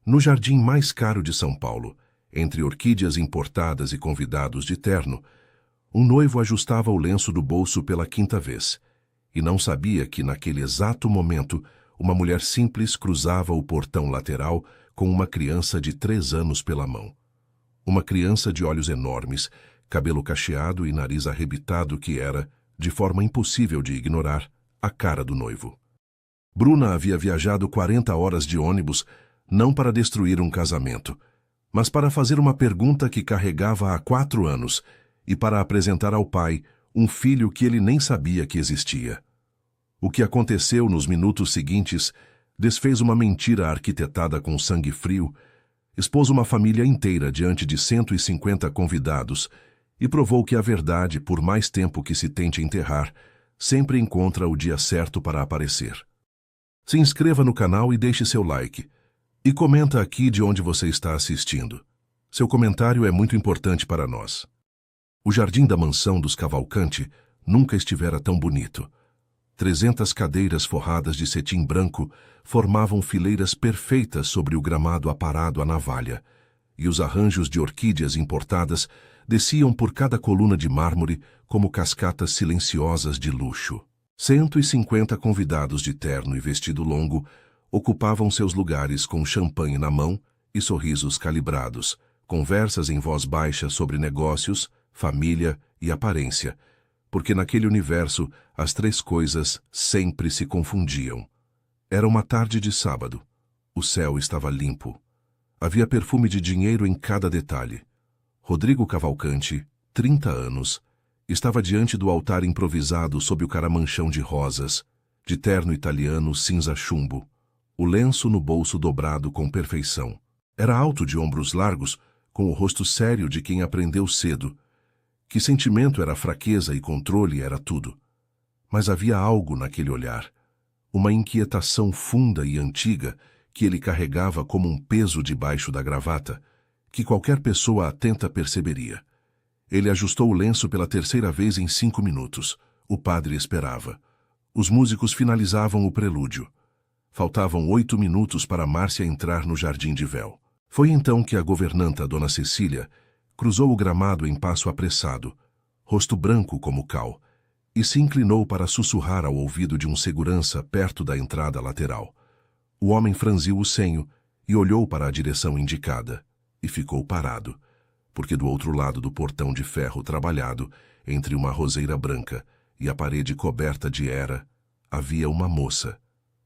No jardim mais caro de São Paulo, entre orquídeas importadas e convidados de terno, um noivo ajustava o lenço do bolso pela quinta vez, e não sabia que, naquele exato momento, uma mulher simples cruzava o portão lateral com uma criança de 3 anos pela mão. Uma criança de olhos enormes, cabelo cacheado e nariz arrebitado que era, de forma impossível de ignorar, a cara do noivo. Bruna havia viajado 40 horas de ônibus, não para destruir um casamento, mas para fazer uma pergunta que carregava há 4 anos e para apresentar ao pai um filho que ele nem sabia que existia. O que aconteceu nos minutos seguintes desfez uma mentira arquitetada com sangue frio, expôs uma família inteira diante de 150 convidados e provou que a verdade, por mais tempo que se tente enterrar, sempre encontra o dia certo para aparecer. Se inscreva no canal e deixe seu like. E comenta aqui de onde você está assistindo. Seu comentário é muito importante para nós. O jardim da mansão dos Cavalcanti nunca estivera tão bonito. 300 cadeiras forradas de cetim branco formavam fileiras perfeitas sobre o gramado aparado à navalha, e os arranjos de orquídeas importadas desciam por cada coluna de mármore como cascatas silenciosas de luxo. 150 convidados de terno e vestido longo ocupavam seus lugares com champanhe na mão e sorrisos calibrados, conversas em voz baixa sobre negócios, família e aparência, porque naquele universo as 3 coisas sempre se confundiam. Era uma tarde de sábado. O céu estava limpo. Havia perfume de dinheiro em cada detalhe. Rodrigo Cavalcanti, 30 anos, estava diante do altar improvisado sob o caramanchão de rosas, de terno italiano cinza chumbo, o lenço no bolso dobrado com perfeição. Era alto de ombros largos, com o rosto sério de quem aprendeu cedo. Que sentimento era fraqueza e controle era tudo. Mas havia algo naquele olhar, uma inquietação funda e antiga que ele carregava como um peso debaixo da gravata, que qualquer pessoa atenta perceberia. Ele ajustou o lenço pela 3ª vez em 5 minutos. O padre esperava. Os músicos finalizavam o prelúdio. Faltavam 8 minutos para Márcia entrar no jardim de véu. Foi então que a governanta, Dona Cecília, cruzou o gramado em passo apressado, rosto branco como cal, e se inclinou para sussurrar ao ouvido de um segurança perto da entrada lateral. O homem franziu o senho e olhou para a direção indicada, e ficou parado, porque do outro lado do portão de ferro trabalhado, entre uma roseira branca e a parede coberta de era, havia uma moça,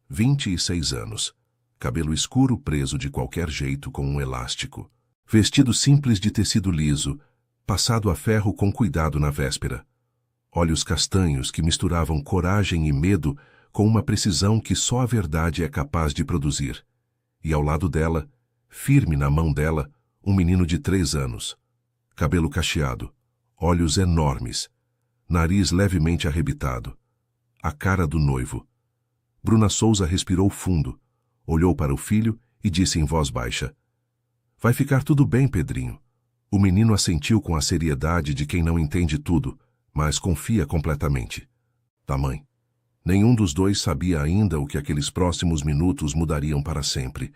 26 anos, cabelo escuro preso de qualquer jeito com um elástico, vestido simples de tecido liso, passado a ferro com cuidado na véspera, olhos castanhos que misturavam coragem e medo com uma precisão que só a verdade é capaz de produzir, e ao lado dela, firme na mão dela, um menino de 3 anos, cabelo cacheado, olhos enormes, nariz levemente arrebitado, a cara do noivo. Bruna Souza respirou fundo, olhou para o filho e disse em voz baixa: "Vai ficar tudo bem, Pedrinho." O menino assentiu com a seriedade de quem não entende tudo, mas confia completamente. "Tá, mãe." Nenhum dos dois sabia ainda o que aqueles próximos minutos mudariam para sempre,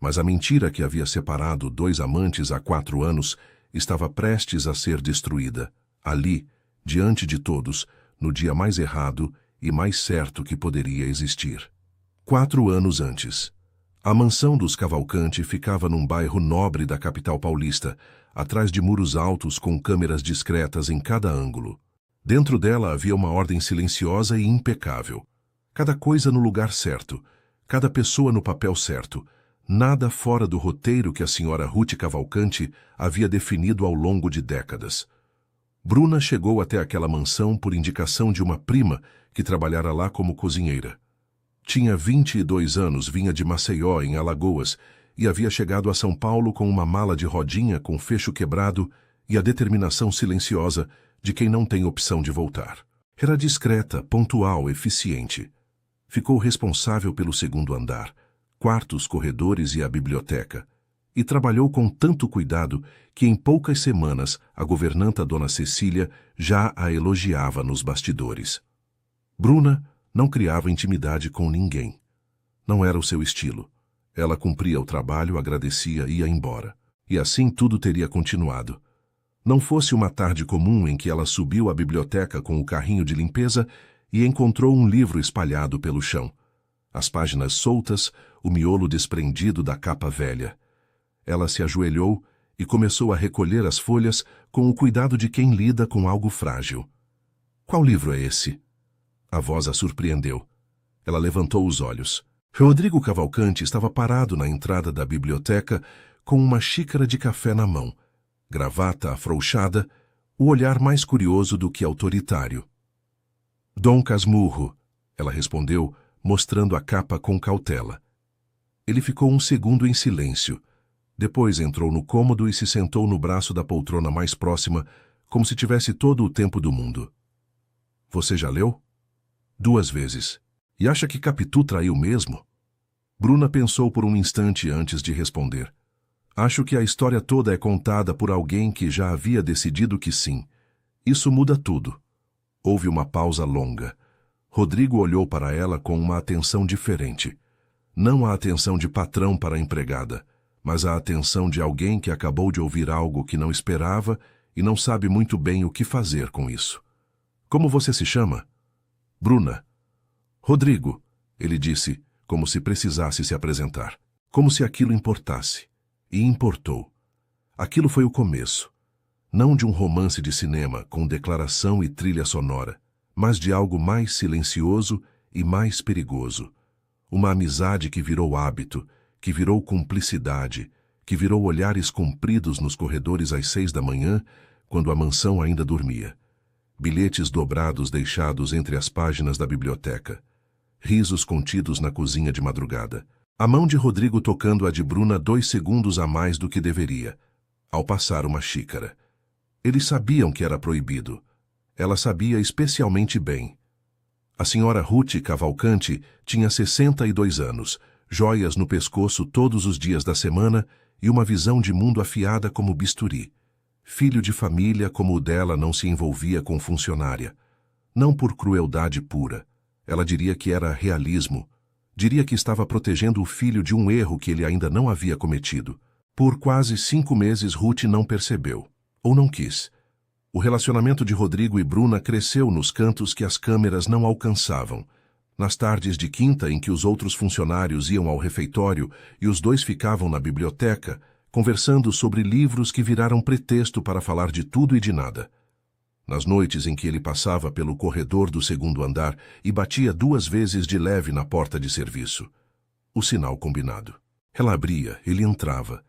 mas a mentira que havia separado 2 amantes há 4 anos estava prestes a ser destruída, ali, diante de todos, no dia mais errado e mais certo que poderia existir. 4 anos antes. A mansão dos Cavalcanti ficava num bairro nobre da capital paulista, atrás de muros altos com câmeras discretas em cada ângulo. Dentro dela havia uma ordem silenciosa e impecável. Cada coisa no lugar certo, cada pessoa no papel certo, nada fora do roteiro que a senhora Ruth Cavalcanti havia definido ao longo de décadas. Bruna chegou até aquela mansão por indicação de uma prima que trabalhara lá como cozinheira. Tinha 22 anos, vinha de Maceió, em Alagoas, e havia chegado a São Paulo com uma mala de rodinha com fecho quebrado e a determinação silenciosa de quem não tem opção de voltar. Era discreta, pontual, eficiente. Ficou responsável pelo 2º andar, quartos, corredores e a biblioteca, e trabalhou com tanto cuidado que em poucas semanas a governanta Dona Cecília já a elogiava nos bastidores. Bruna não criava intimidade com ninguém. Não era o seu estilo. Ela cumpria o trabalho, agradecia e ia embora. E assim tudo teria continuado. Não fosse uma tarde comum em que ela subiu à biblioteca com o carrinho de limpeza e encontrou um livro espalhado pelo chão. As páginas soltas, o miolo desprendido da capa velha. Ela se ajoelhou e começou a recolher as folhas com o cuidado de quem lida com algo frágil. Qual livro é esse? A voz a surpreendeu. Ela levantou os olhos. Rodrigo Cavalcanti estava parado na entrada da biblioteca com uma xícara de café na mão, gravata afrouxada, o olhar mais curioso do que autoritário. Dom Casmurro, ela respondeu, mostrando a capa com cautela. Ele ficou um segundo em silêncio. Depois entrou no cômodo e se sentou no braço da poltrona mais próxima, como se tivesse todo o tempo do mundo. Você já leu? 2 vezes. E acha que Capitu traiu mesmo? Bruna pensou por um instante antes de responder. Acho que a história toda é contada por alguém que já havia decidido que sim. Isso muda tudo. Houve uma pausa longa. Rodrigo olhou para ela com uma atenção diferente. Não a atenção de patrão para a empregada, mas a atenção de alguém que acabou de ouvir algo que não esperava e não sabe muito bem o que fazer com isso. Como você se chama? Bruna. Rodrigo, ele disse, como se precisasse se apresentar. Como se aquilo importasse. E importou. Aquilo foi o começo. Não de um romance de cinema com declaração e trilha sonora, mas de algo mais silencioso e mais perigoso. Uma amizade que virou hábito, que virou cumplicidade, que virou olhares compridos nos corredores às 6 da manhã, quando a mansão ainda dormia. Bilhetes dobrados deixados entre as páginas da biblioteca. Risos contidos na cozinha de madrugada. A mão de Rodrigo tocando a de Bruna 2 segundos a mais do que deveria, ao passar uma xícara. Eles sabiam que era proibido. Ela sabia especialmente bem. A senhora Ruth Cavalcanti tinha 62 anos, joias no pescoço todos os dias da semana e uma visão de mundo afiada como bisturi. Filho de família como o dela não se envolvia com funcionária. Não por crueldade pura. Ela diria que era realismo. Diria que estava protegendo o filho de um erro que ele ainda não havia cometido. Por quase 5 meses Ruth não percebeu. Ou não quis. O relacionamento de Rodrigo e Bruna cresceu nos cantos que as câmeras não alcançavam. Nas tardes de quinta em que os outros funcionários iam ao refeitório e os dois ficavam na biblioteca, conversando sobre livros que viraram pretexto para falar de tudo e de nada. Nas noites em que ele passava pelo corredor do 2º andar e batia 2 vezes de leve na porta de serviço. O sinal combinado. Ela abria, ele entrava,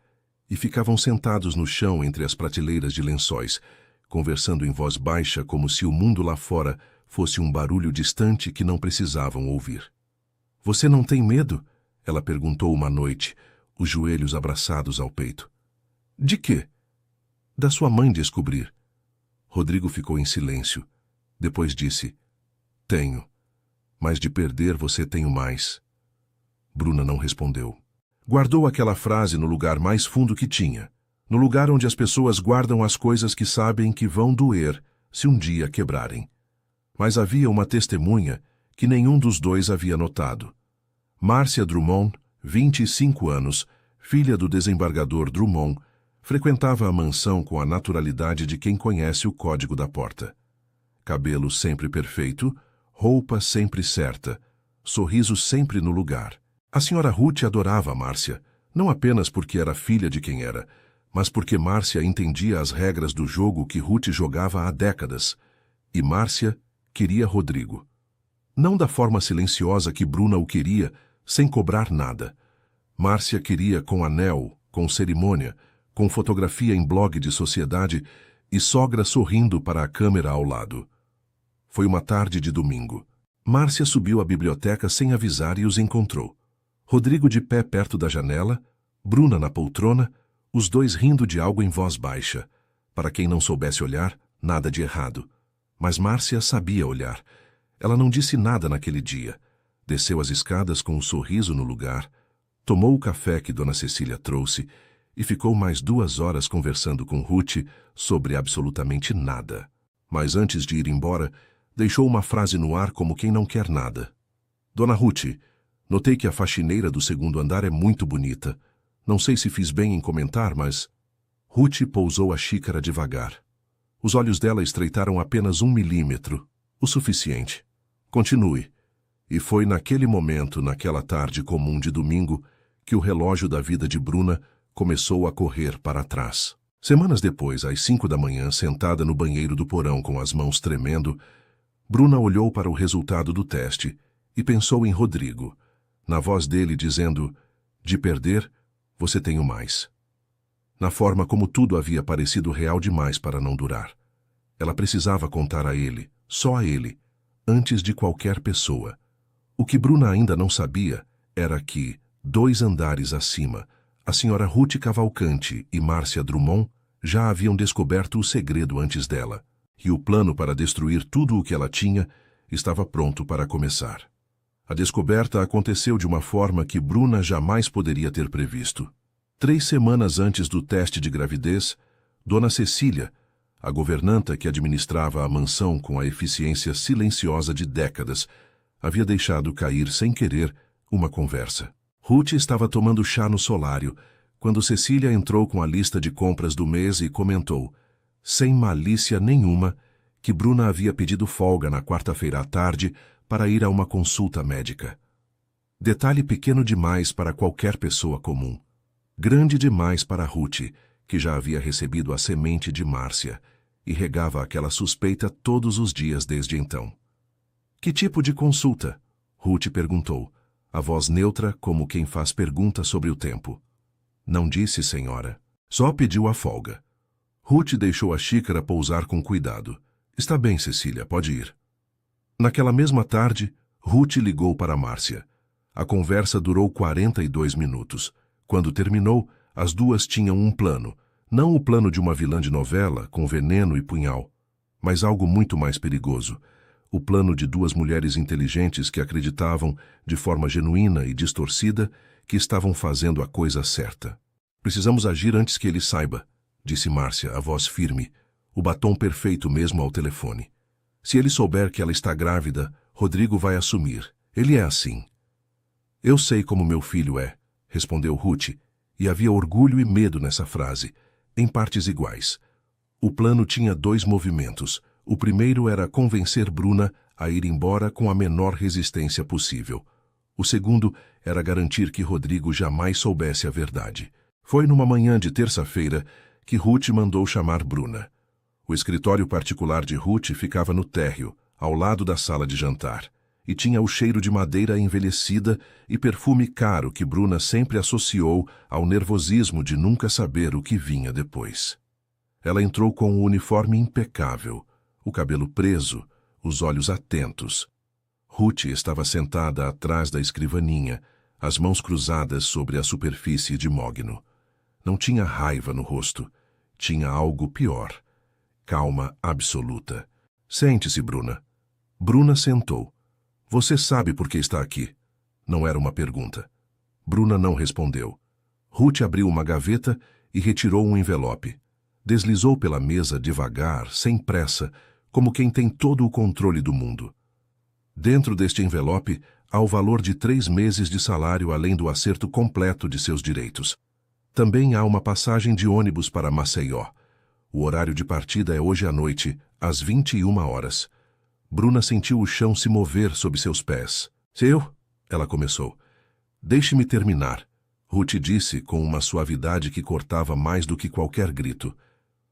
e ficavam sentados no chão entre as prateleiras de lençóis, conversando em voz baixa como se o mundo lá fora fosse um barulho distante que não precisavam ouvir. Você não tem medo? Ela perguntou uma noite, os joelhos abraçados ao peito. De quê? Da sua mãe descobrir. Rodrigo ficou em silêncio. Depois disse, tenho. Mas de perder você tenho mais. Bruna não respondeu. Guardou aquela frase no lugar mais fundo que tinha. No lugar onde as pessoas guardam as coisas que sabem que vão doer se um dia quebrarem. Mas havia uma testemunha que nenhum dos dois havia notado. Márcia Drummond, 25 anos, filha do desembargador Drummond, frequentava a mansão com a naturalidade de quem conhece o código da porta. Cabelo sempre perfeito, roupa sempre certa, sorriso sempre no lugar. A senhora Ruth adorava Márcia, não apenas porque era filha de quem era, mas porque Márcia entendia as regras do jogo que Ruth jogava há décadas. E Márcia queria Rodrigo. Não da forma silenciosa que Bruna o queria, sem cobrar nada. Márcia queria com anel, com cerimônia, com fotografia em blog de sociedade e sogra sorrindo para a câmera ao lado. Foi uma tarde de domingo. Márcia subiu à biblioteca sem avisar e os encontrou. Rodrigo de pé perto da janela, Bruna na poltrona, os dois rindo de algo em voz baixa. Para quem não soubesse olhar, nada de errado. Mas Márcia sabia olhar. Ela não disse nada naquele dia. Desceu as escadas com um sorriso no lugar, tomou o café que Dona Cecília trouxe e ficou mais 2 horas conversando com Ruth sobre absolutamente nada. Mas antes de ir embora, deixou uma frase no ar como quem não quer nada. Dona Ruth, Notei que a faxineira do segundo andar é muito bonita. Não sei se fiz bem em comentar, mas... Ruth pousou a xícara devagar. Os olhos dela estreitaram apenas 1 milímetro, o suficiente. Continue. E foi naquele momento, naquela tarde comum de domingo, que o relógio da vida de Bruna começou a correr para trás. Semanas depois, às 5 da manhã, sentada no banheiro do porão com as mãos tremendo, Bruna olhou para o resultado do teste e pensou em Rodrigo, na voz dele dizendo: de perder, você tem o mais. Na forma como tudo havia parecido real demais para não durar. Ela precisava contar a ele, só a ele, antes de qualquer pessoa. O que Bruna ainda não sabia era que, 2 andares acima, a senhora Ruth Cavalcante e Márcia Drummond já haviam descoberto o segredo antes dela, e o plano para destruir tudo o que ela tinha estava pronto para começar. A descoberta aconteceu de uma forma que Bruna jamais poderia ter previsto. 3 semanas antes do teste de gravidez, Dona Cecília, a governanta que administrava a mansão com a eficiência silenciosa de décadas, havia deixado cair sem querer uma conversa. Ruth estava tomando chá no solário, quando Cecília entrou com a lista de compras do mês e comentou, sem malícia nenhuma, que Bruna havia pedido folga na quarta-feira à tarde para ir a uma consulta médica. Detalhe pequeno demais para qualquer pessoa comum. Grande demais para Ruth, que já havia recebido a semente de Márcia e regava aquela suspeita todos os dias desde então. Que tipo de consulta? Ruth perguntou, a voz neutra como quem faz pergunta sobre o tempo. Não disse, senhora. Só pediu a folga. Ruth deixou a xícara pousar com cuidado. Está bem, Cecília, pode ir. Naquela mesma tarde, Ruth ligou para Márcia. A conversa durou 42 minutos. Quando terminou, as duas tinham um plano. Não o plano de uma vilã de novela, com veneno e punhal, mas algo muito mais perigoso. O plano de 2 mulheres inteligentes que acreditavam, de forma genuína e distorcida, que estavam fazendo a coisa certa. Precisamos agir antes que ele saiba, disse Márcia, a voz firme, o batom perfeito mesmo ao telefone. Se ele souber que ela está grávida, Rodrigo vai assumir. Ele é assim. Eu sei como meu filho é, respondeu Ruth, e havia orgulho e medo nessa frase, em partes iguais. O plano tinha 2 movimentos. O primeiro era convencer Bruna a ir embora com a menor resistência possível. O segundo era garantir que Rodrigo jamais soubesse a verdade. Foi numa manhã de terça-feira que Ruth mandou chamar Bruna. O escritório particular de Ruth ficava no térreo, ao lado da sala de jantar, e tinha o cheiro de madeira envelhecida e perfume caro que Bruna sempre associou ao nervosismo de nunca saber o que vinha depois. Ela entrou com um uniforme impecável, o cabelo preso, os olhos atentos. Ruth estava sentada atrás da escrivaninha, as mãos cruzadas sobre a superfície de mogno. Não tinha raiva no rosto. Tinha algo pior. Calma absoluta. Sente-se, Bruna. Bruna sentou. Você sabe por que está aqui? Não era uma pergunta. Bruna não respondeu. Ruth abriu uma gaveta e retirou um envelope. Deslizou pela mesa devagar, sem pressa, como quem tem todo o controle do mundo. Dentro deste envelope há o valor de 3 meses de salário além do acerto completo de seus direitos. Também há uma passagem de ônibus para Maceió. O horário de partida é hoje à noite, às 21 horas. Bruna sentiu o chão se mover sob seus pés. Ela começou. Deixe-me terminar, Ruth disse com uma suavidade que cortava mais do que qualquer grito.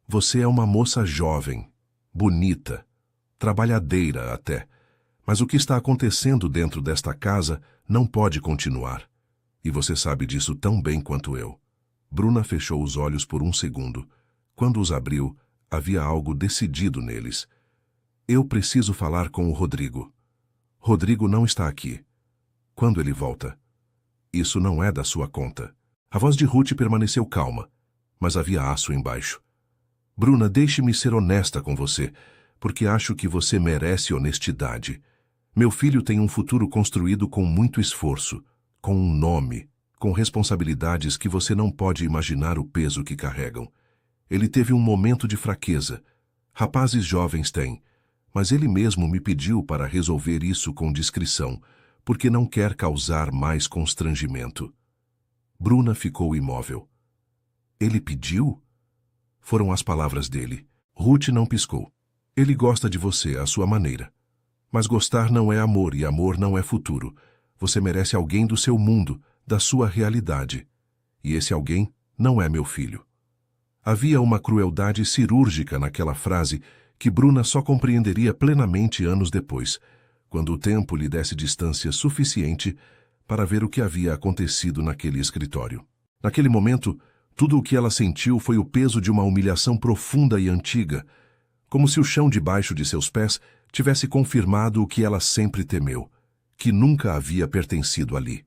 Você é uma moça jovem, bonita, trabalhadeira até. Mas o que está acontecendo dentro desta casa não pode continuar. E você sabe disso tão bem quanto eu. Bruna fechou os olhos por um segundo. Quando os abriu, havia algo decidido neles. Eu preciso falar com o Rodrigo. Rodrigo não está aqui. Quando ele volta? Isso não é da sua conta. A voz de Ruth permaneceu calma, mas havia aço embaixo. Bruna, deixe-me ser honesta com você, porque acho que você merece honestidade. Meu filho tem um futuro construído com muito esforço, com um nome, com responsabilidades que você não pode imaginar o peso que carregam. Ele teve um momento de fraqueza. Rapazes jovens têm, mas ele mesmo me pediu para resolver isso com discrição, porque não quer causar mais constrangimento. Bruna ficou imóvel. Ele pediu? Foram as palavras dele. Ruth não piscou. Ele gosta de você à sua maneira. Mas gostar não é amor e amor não é futuro. Você merece alguém do seu mundo, da sua realidade. E esse alguém não é meu filho. Havia uma crueldade cirúrgica naquela frase que Bruna só compreenderia plenamente anos depois, quando o tempo lhe desse distância suficiente para ver o que havia acontecido naquele escritório. Naquele momento, tudo o que ela sentiu foi o peso de uma humilhação profunda e antiga, como se o chão debaixo de seus pés tivesse confirmado o que ela sempre temeu, que nunca havia pertencido ali.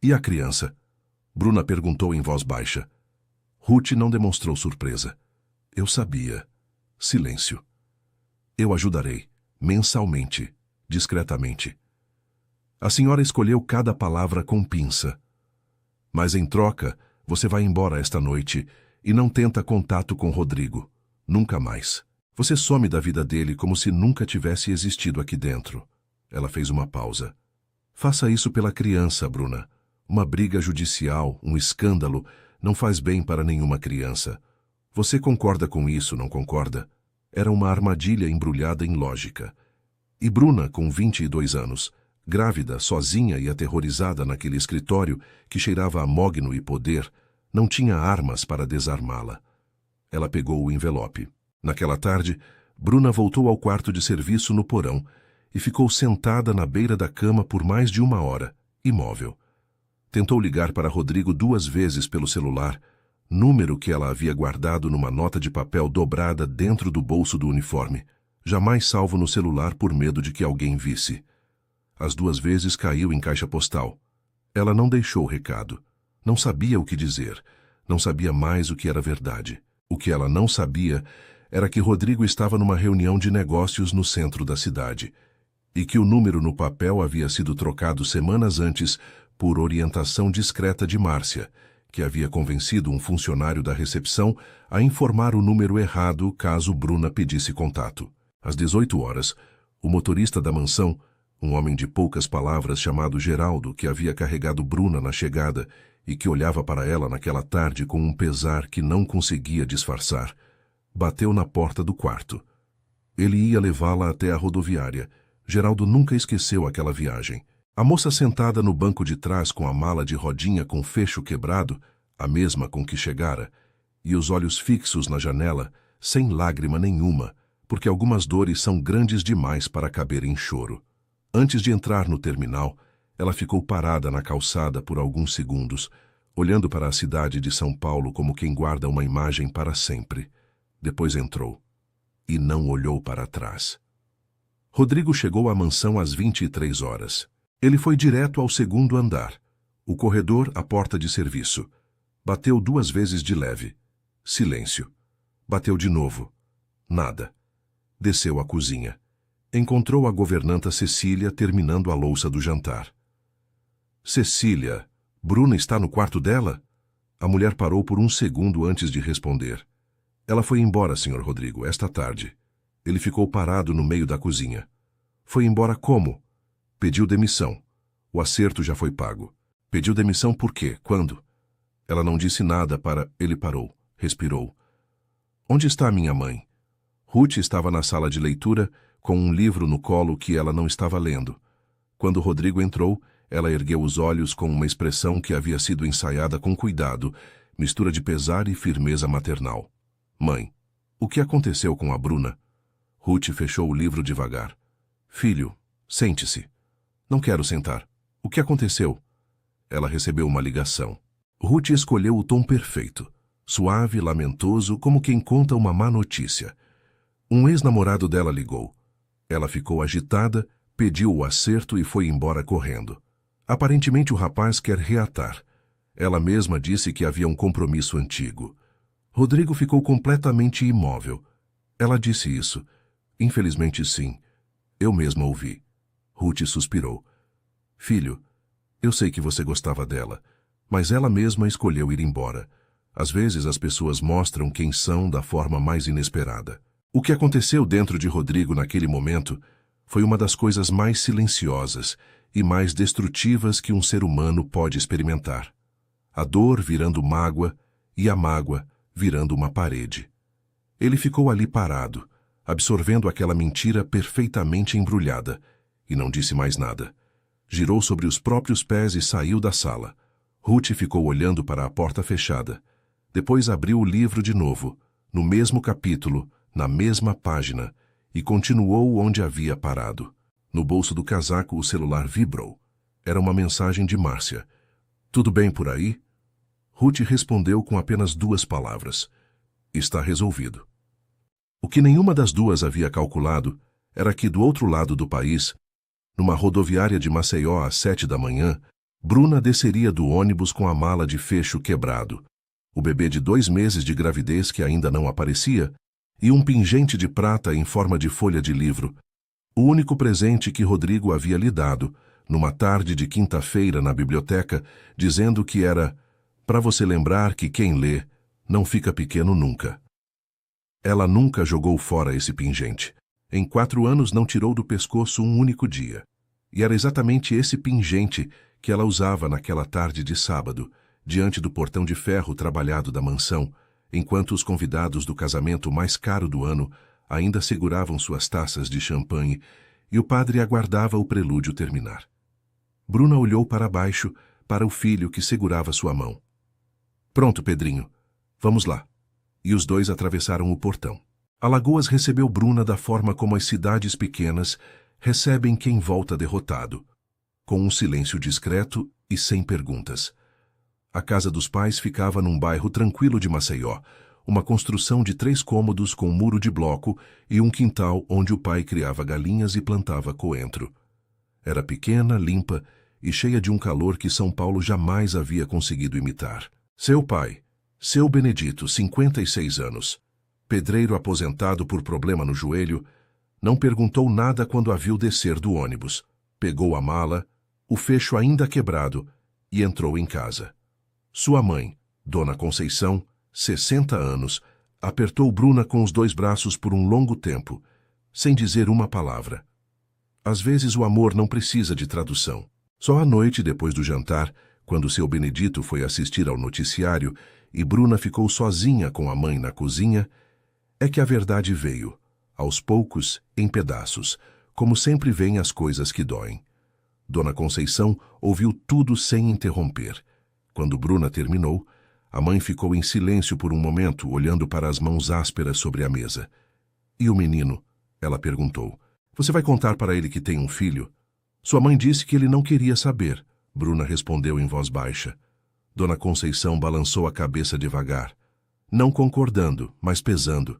E a criança? Bruna perguntou em voz baixa. Ruth não demonstrou surpresa. Eu sabia. Silêncio. Eu ajudarei, mensalmente, discretamente. A senhora escolheu cada palavra com pinça. Mas em troca, você vai embora esta noite e não tenta contato com Rodrigo. Nunca mais. Você some da vida dele como se nunca tivesse existido aqui dentro. Ela fez uma pausa. Faça isso pela criança, Bruna. Uma briga judicial, um escândalo, não faz bem para nenhuma criança. Você concorda com isso, não concorda? Era uma armadilha embrulhada em lógica. E Bruna, com 22 anos, grávida, sozinha e aterrorizada naquele escritório que cheirava a mogno e poder, não tinha armas para desarmá-la. Ela pegou o envelope. Naquela tarde, Bruna voltou ao quarto de serviço no porão e ficou sentada na beira da cama por mais de 1 hora, imóvel. Tentou ligar para Rodrigo 2 vezes pelo celular, número que ela havia guardado numa nota de papel dobrada dentro do bolso do uniforme, jamais salvo no celular por medo de que alguém visse. As 2 vezes caiu em caixa postal. Ela não deixou o recado. Não sabia o que dizer. Não sabia mais o que era verdade. O que ela não sabia era que Rodrigo estava numa reunião de negócios no centro da cidade e que o número no papel havia sido trocado semanas antes por orientação discreta de Márcia, que havia convencido um funcionário da recepção a informar o número errado caso Bruna pedisse contato. Às 18 horas, o motorista da mansão, um homem de poucas palavras chamado Geraldo, que havia carregado Bruna na chegada e que olhava para ela naquela tarde com um pesar que não conseguia disfarçar, bateu na porta do quarto. Ele ia levá-la até a rodoviária. Geraldo nunca esqueceu aquela viagem. A moça sentada no banco de trás com a mala de rodinha com fecho quebrado, a mesma com que chegara, e os olhos fixos na janela, sem lágrima nenhuma, porque algumas dores são grandes demais para caber em choro. Antes de entrar no terminal, ela ficou parada na calçada por alguns segundos, olhando para a cidade de São Paulo como quem guarda uma imagem para sempre. Depois entrou. E não olhou para trás. Rodrigo chegou à mansão às 23 horas. Ele foi direto ao 2º andar. O corredor, a porta de serviço. Bateu 2 vezes de leve. Silêncio. Bateu de novo. Nada. Desceu à cozinha. Encontrou a governanta Cecília terminando a louça do jantar. Cecília, Bruna está no quarto dela? A mulher parou por um segundo antes de responder. Ela foi embora, Sr. Rodrigo, esta tarde. Ele ficou parado no meio da cozinha. Foi embora como? Pediu demissão. O acerto já foi pago. Pediu demissão por quê? Quando? Ela não disse nada para... Ele parou. Respirou. Onde está minha mãe? Ruth estava na sala de leitura, com um livro no colo que ela não estava lendo. Quando Rodrigo entrou, ela ergueu os olhos com uma expressão que havia sido ensaiada com cuidado, mistura de pesar e firmeza maternal. Mãe, o que aconteceu com a Bruna? Ruth fechou o livro devagar. Filho, sente-se. Não quero sentar. O que aconteceu? Ela recebeu uma ligação. Ruth escolheu o tom perfeito, suave, lamentoso, como quem conta uma má notícia. Um ex-namorado dela ligou. Ela ficou agitada, pediu o acerto e foi embora correndo. Aparentemente o rapaz quer reatar. Ela mesma disse que havia um compromisso antigo. Rodrigo ficou completamente imóvel. Ela disse isso. Infelizmente sim. Eu mesma ouvi. Ruth suspirou. Filho, eu sei que você gostava dela, mas ela mesma escolheu ir embora. Às vezes as pessoas mostram quem são da forma mais inesperada. O que aconteceu dentro de Rodrigo naquele momento foi uma das coisas mais silenciosas e mais destrutivas que um ser humano pode experimentar. A dor virando mágoa e a mágoa virando uma parede. Ele ficou ali parado, absorvendo aquela mentira perfeitamente embrulhada, e não disse mais nada. Girou sobre os próprios pés e saiu da sala. Ruth ficou olhando para a porta fechada. Depois abriu o livro de novo, no mesmo capítulo, na mesma página, e continuou onde havia parado. No bolso do casaco o celular vibrou. Era uma mensagem de Márcia. "Tudo bem por aí?" Ruth respondeu com apenas 2 palavras. "Está resolvido." O que nenhuma das duas havia calculado era que do outro lado do país, numa rodoviária de Maceió às 7 da manhã, Bruna desceria do ônibus com a mala de fecho quebrado, o bebê de 2 meses de gravidez que ainda não aparecia, e um pingente de prata em forma de folha de livro, o único presente que Rodrigo havia lhe dado, numa tarde de quinta-feira na biblioteca, dizendo que era para você lembrar que quem lê não fica pequeno nunca. Ela nunca jogou fora esse pingente. Em 4 anos não tirou do pescoço um único dia. E era exatamente esse pingente que ela usava naquela tarde de sábado, diante do portão de ferro trabalhado da mansão, enquanto os convidados do casamento mais caro do ano ainda seguravam suas taças de champanhe e o padre aguardava o prelúdio terminar. Bruna olhou para baixo, para o filho que segurava sua mão. "Pronto, Pedrinho. Vamos lá." E os dois atravessaram o portão. Alagoas recebeu Bruna da forma como as cidades pequenas recebem quem volta derrotado, com um silêncio discreto e sem perguntas. A casa dos pais ficava num bairro tranquilo de Maceió, uma construção de 3 cômodos com muro de bloco e um quintal onde o pai criava galinhas e plantava coentro. Era pequena, limpa e cheia de um calor que São Paulo jamais havia conseguido imitar. Seu pai, seu Benedito, 56 anos, pedreiro aposentado por problema no joelho, não perguntou nada quando a viu descer do ônibus. Pegou a mala, o fecho ainda quebrado, e entrou em casa. Sua mãe, Dona Conceição, 60 anos, apertou Bruna com os 2 braços por um longo tempo, sem dizer uma palavra. Às vezes o amor não precisa de tradução. Só à noite, depois do jantar, quando seu Benedito foi assistir ao noticiário e Bruna ficou sozinha com a mãe na cozinha, é que a verdade veio, aos poucos, em pedaços, como sempre vêm as coisas que doem. Dona Conceição ouviu tudo sem interromper. Quando Bruna terminou, a mãe ficou em silêncio por um momento, olhando para as mãos ásperas sobre a mesa. "E o menino?" ela perguntou. "Você vai contar para ele que tem um filho?" "Sua mãe disse que ele não queria saber", Bruna respondeu em voz baixa. Dona Conceição balançou a cabeça devagar, não concordando, mas pesando.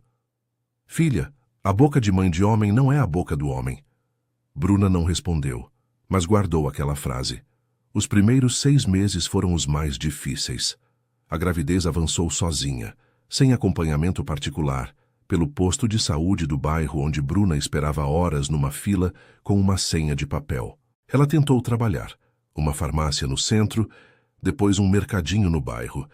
"Filha, a boca de mãe de homem não é a boca do homem." Bruna não respondeu, mas guardou aquela frase. Os primeiros 6 meses foram os mais difíceis. A gravidez avançou sozinha, sem acompanhamento particular, pelo posto de saúde do bairro onde Bruna esperava horas numa fila com uma senha de papel. Ela tentou trabalhar, uma farmácia no centro, depois um mercadinho no bairro,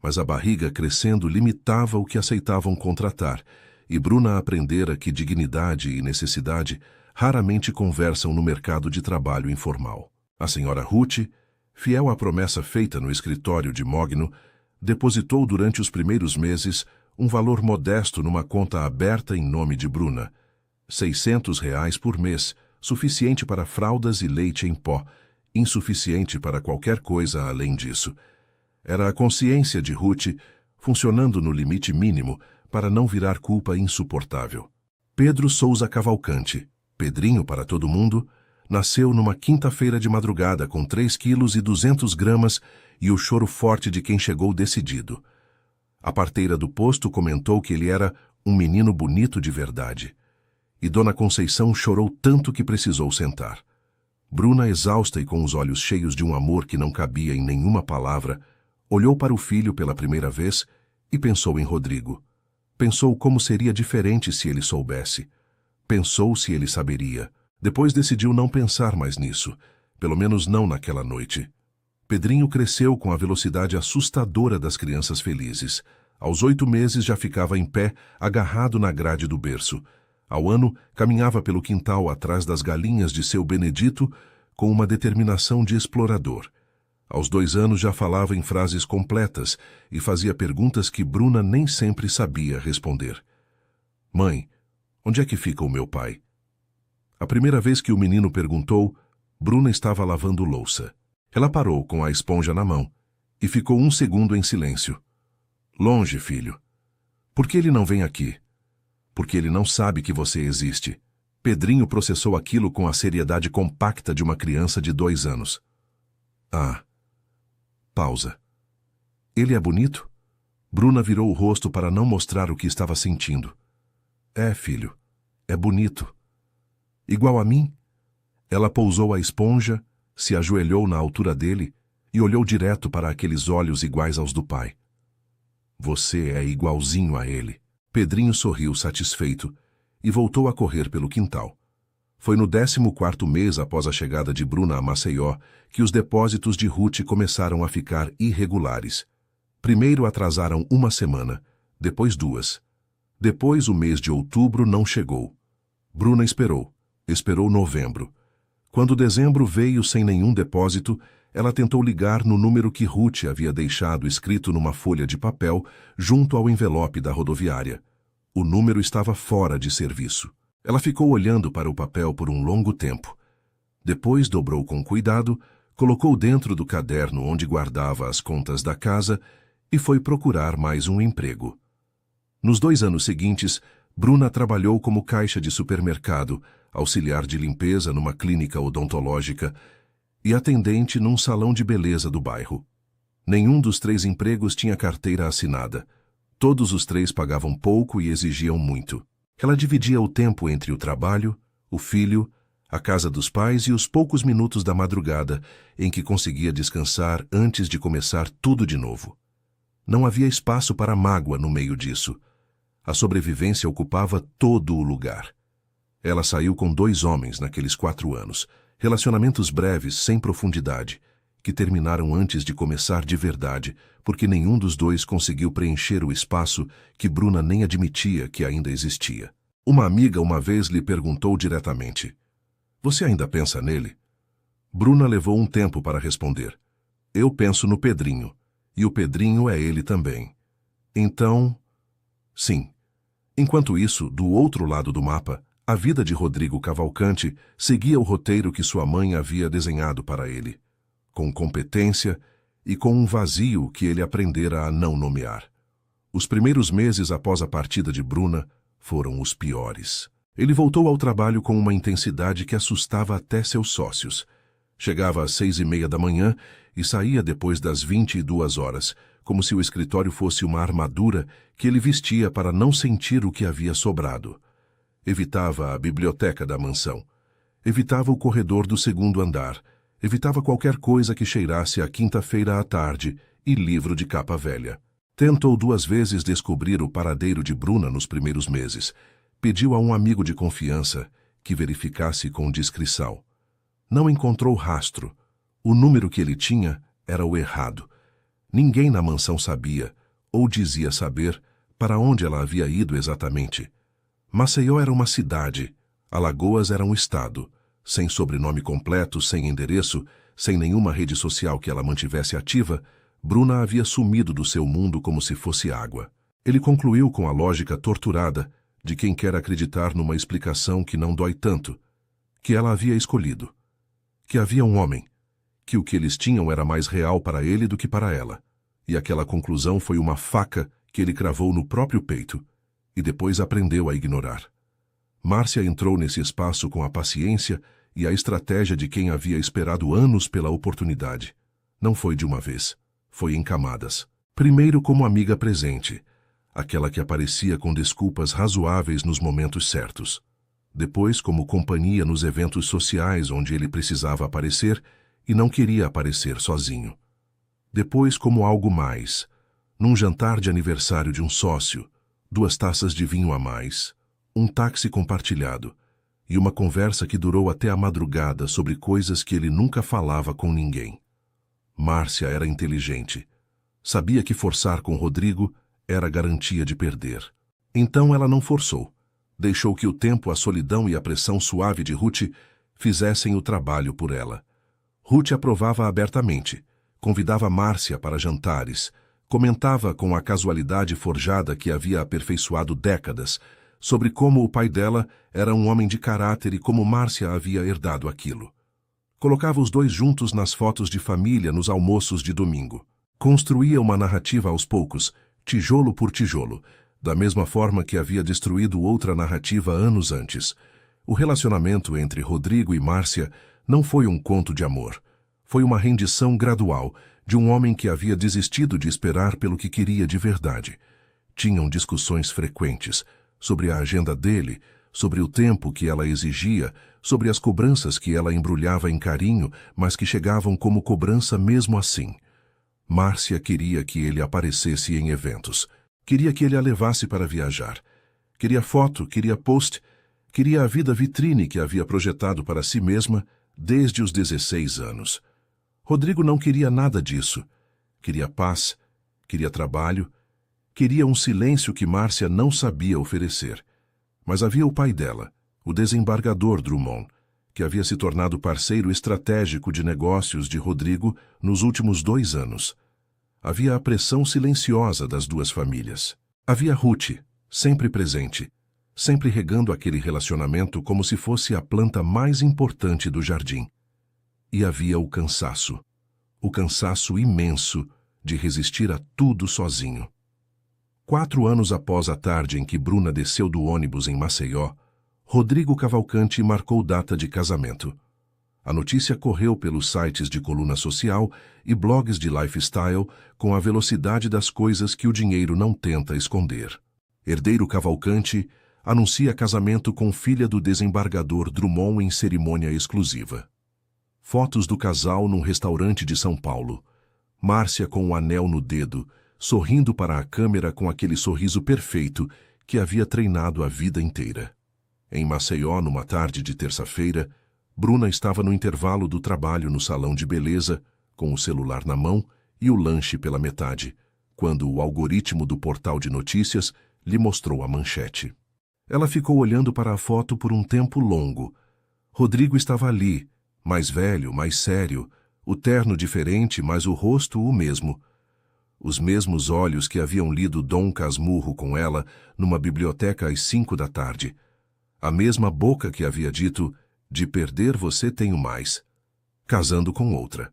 mas a barriga crescendo limitava o que aceitavam contratar, e Bruna aprendera que dignidade e necessidade raramente conversam no mercado de trabalho informal. A senhora Ruth, fiel à promessa feita no escritório de Mogno, depositou durante os primeiros meses um valor modesto numa conta aberta em nome de Bruna. R$ 600 por mês, suficiente para fraldas e leite em pó, insuficiente para qualquer coisa além disso. Era a consciência de Ruth funcionando no limite mínimo para não virar culpa insuportável. Pedro Souza Cavalcante, Pedrinho para todo mundo, nasceu numa quinta-feira de madrugada com 3,2 kg e o choro forte de quem chegou decidido. A parteira do posto comentou que ele era um menino bonito de verdade. E Dona Conceição chorou tanto que precisou sentar. Bruna, exausta e com os olhos cheios de um amor que não cabia em nenhuma palavra, olhou para o filho pela primeira vez e pensou em Rodrigo. Pensou como seria diferente se ele soubesse. Pensou se ele saberia. Depois decidiu não pensar mais nisso, pelo menos não naquela noite. Pedrinho cresceu com a velocidade assustadora das crianças felizes. Aos 8 meses já ficava em pé, agarrado na grade do berço. Ao ano, caminhava pelo quintal atrás das galinhas de seu Benedito, com uma determinação de explorador. Aos 2 anos já falava em frases completas e fazia perguntas que Bruna nem sempre sabia responder. Mãe, onde é que fica o meu pai? A primeira vez que o menino perguntou, Bruna estava lavando louça. Ela parou com a esponja na mão e ficou 1 segundo em silêncio. Longe, filho. Por que ele não vem aqui? Porque ele não sabe que você existe. Pedrinho processou aquilo com a seriedade compacta de uma criança de 2 anos. Ah. Pausa. Ele é bonito? Bruna virou o rosto para não mostrar o que estava sentindo. É, filho. É bonito. Igual a mim? Ela pousou a esponja, se ajoelhou na altura dele e olhou direto para aqueles olhos iguais aos do pai. Você é igualzinho a ele. Pedrinho sorriu satisfeito e voltou a correr pelo quintal. Foi no 14º mês após a chegada de Bruna a Maceió que os depósitos de Ruth começaram a ficar irregulares. Primeiro atrasaram 1 semana, depois 2. Depois o mês de outubro não chegou. Bruna esperou novembro. Quando dezembro veio sem nenhum depósito, ela tentou ligar no número que Ruth havia deixado escrito numa folha de papel junto ao envelope da rodoviária. O número estava fora de serviço. Ela ficou olhando para o papel por um longo tempo. Depois dobrou com cuidado, colocou dentro do caderno onde guardava as contas da casa e foi procurar mais um emprego. Nos 2 anos seguintes, Bruna trabalhou como caixa de supermercado, auxiliar de limpeza numa clínica odontológica e atendente num salão de beleza do bairro. Nenhum dos 3 empregos tinha carteira assinada. Todos os 3 pagavam pouco e exigiam muito. Ela dividia o tempo entre o trabalho, o filho, a casa dos pais e os poucos minutos da madrugada em que conseguia descansar antes de começar tudo de novo. Não havia espaço para mágoa no meio disso. A sobrevivência ocupava todo o lugar. Ela saiu com 2 homens naqueles 4 anos, relacionamentos breves, sem profundidade, que terminaram antes de começar de verdade, porque nenhum dos 2 conseguiu preencher o espaço que Bruna nem admitia que ainda existia. Uma amiga uma vez lhe perguntou diretamente: "Você ainda pensa nele?" Bruna levou um tempo para responder: "Eu penso no Pedrinho, e o Pedrinho é ele também. Então, sim." Enquanto isso, do outro lado do mapa, a vida de Rodrigo Cavalcante seguia o roteiro que sua mãe havia desenhado para ele, com competência e com um vazio que ele aprendera a não nomear. Os primeiros meses após a partida de Bruna foram os piores. Ele voltou ao trabalho com uma intensidade que assustava até seus sócios. Chegava às 6:30 da manhã e saía depois das 22 horas, como se o escritório fosse uma armadura que ele vestia para não sentir o que havia sobrado. Evitava a biblioteca da mansão. Evitava o corredor do 2º andar. Evitava qualquer coisa que cheirasse a quinta-feira à tarde e livro de capa velha. Tentou 2 vezes descobrir o paradeiro de Bruna nos primeiros meses. Pediu a um amigo de confiança que verificasse com discrição. Não encontrou rastro. O número que ele tinha era o errado. Ninguém na mansão sabia, ou dizia saber, para onde ela havia ido exatamente. Maceió era uma cidade, Alagoas era um estado, sem sobrenome completo, sem endereço, sem nenhuma rede social que ela mantivesse ativa. Bruna havia sumido do seu mundo como se fosse água. Ele concluiu com a lógica torturada de quem quer acreditar numa explicação que não dói tanto, que ela havia escolhido, que havia um homem, que o que eles tinham era mais real para ele do que para ela, e aquela conclusão foi uma faca que ele cravou no próprio peito, e depois aprendeu a ignorar. Márcia entrou nesse espaço com a paciência e a estratégia de quem havia esperado anos pela oportunidade. Não foi de uma vez, foi em camadas. Primeiro como amiga presente, aquela que aparecia com desculpas razoáveis nos momentos certos. Depois como companhia nos eventos sociais onde ele precisava aparecer e não queria aparecer sozinho. Depois como algo mais, num jantar de aniversário de um sócio, 2 taças de vinho a mais, um táxi compartilhado e uma conversa que durou até a madrugada sobre coisas que ele nunca falava com ninguém. Márcia era inteligente. Sabia que forçar com Rodrigo era garantia de perder. Então ela não forçou. Deixou que o tempo, a solidão e a pressão suave de Ruth fizessem o trabalho por ela. Ruth aprovava abertamente, convidava Márcia para jantares, comentava com a casualidade forjada que havia aperfeiçoado décadas sobre como o pai dela era um homem de caráter e como Márcia havia herdado aquilo. Colocava os dois juntos nas fotos de família nos almoços de domingo. Construía uma narrativa aos poucos, tijolo por tijolo, da mesma forma que havia destruído outra narrativa anos antes. O relacionamento entre Rodrigo e Márcia não foi um conto de amor. Foi uma rendição gradual de um homem que havia desistido de esperar pelo que queria de verdade. Tinham discussões frequentes sobre a agenda dele, sobre o tempo que ela exigia, sobre as cobranças que ela embrulhava em carinho, mas que chegavam como cobrança mesmo assim. Márcia queria que ele aparecesse em eventos. Queria que ele a levasse para viajar. Queria foto, queria post, queria a vida vitrine que havia projetado para si mesma desde os 16 anos. Rodrigo não queria nada disso. Queria paz, queria trabalho, queria um silêncio que Márcia não sabia oferecer. Mas havia o pai dela, o desembargador Drummond, que havia se tornado parceiro estratégico de negócios de Rodrigo nos últimos 2 anos. Havia a pressão silenciosa das duas famílias. Havia Ruth, sempre presente, sempre regando aquele relacionamento como se fosse a planta mais importante do jardim. E havia o cansaço imenso de resistir a tudo sozinho. 4 anos após a tarde em que Bruna desceu do ônibus em Maceió, Rodrigo Cavalcante marcou data de casamento. A notícia correu pelos sites de coluna social e blogs de lifestyle com a velocidade das coisas que o dinheiro não tenta esconder. Herdeiro Cavalcante anuncia casamento com filha do desembargador Drummond em cerimônia exclusiva. Fotos do casal num restaurante de São Paulo. Márcia com um anel no dedo, sorrindo para a câmera com aquele sorriso perfeito que havia treinado a vida inteira. Em Maceió, numa tarde de terça-feira, Bruna estava no intervalo do trabalho no salão de beleza, com o celular na mão e o lanche pela metade, quando o algoritmo do portal de notícias lhe mostrou a manchete. Ela ficou olhando para a foto por um tempo longo. Rodrigo estava ali, mais velho, mais sério, o terno diferente, mas o rosto o mesmo. Os mesmos olhos que haviam lido Dom Casmurro com ela numa biblioteca às 5 da tarde. A mesma boca que havia dito, de perder você tenho mais, casando com outra.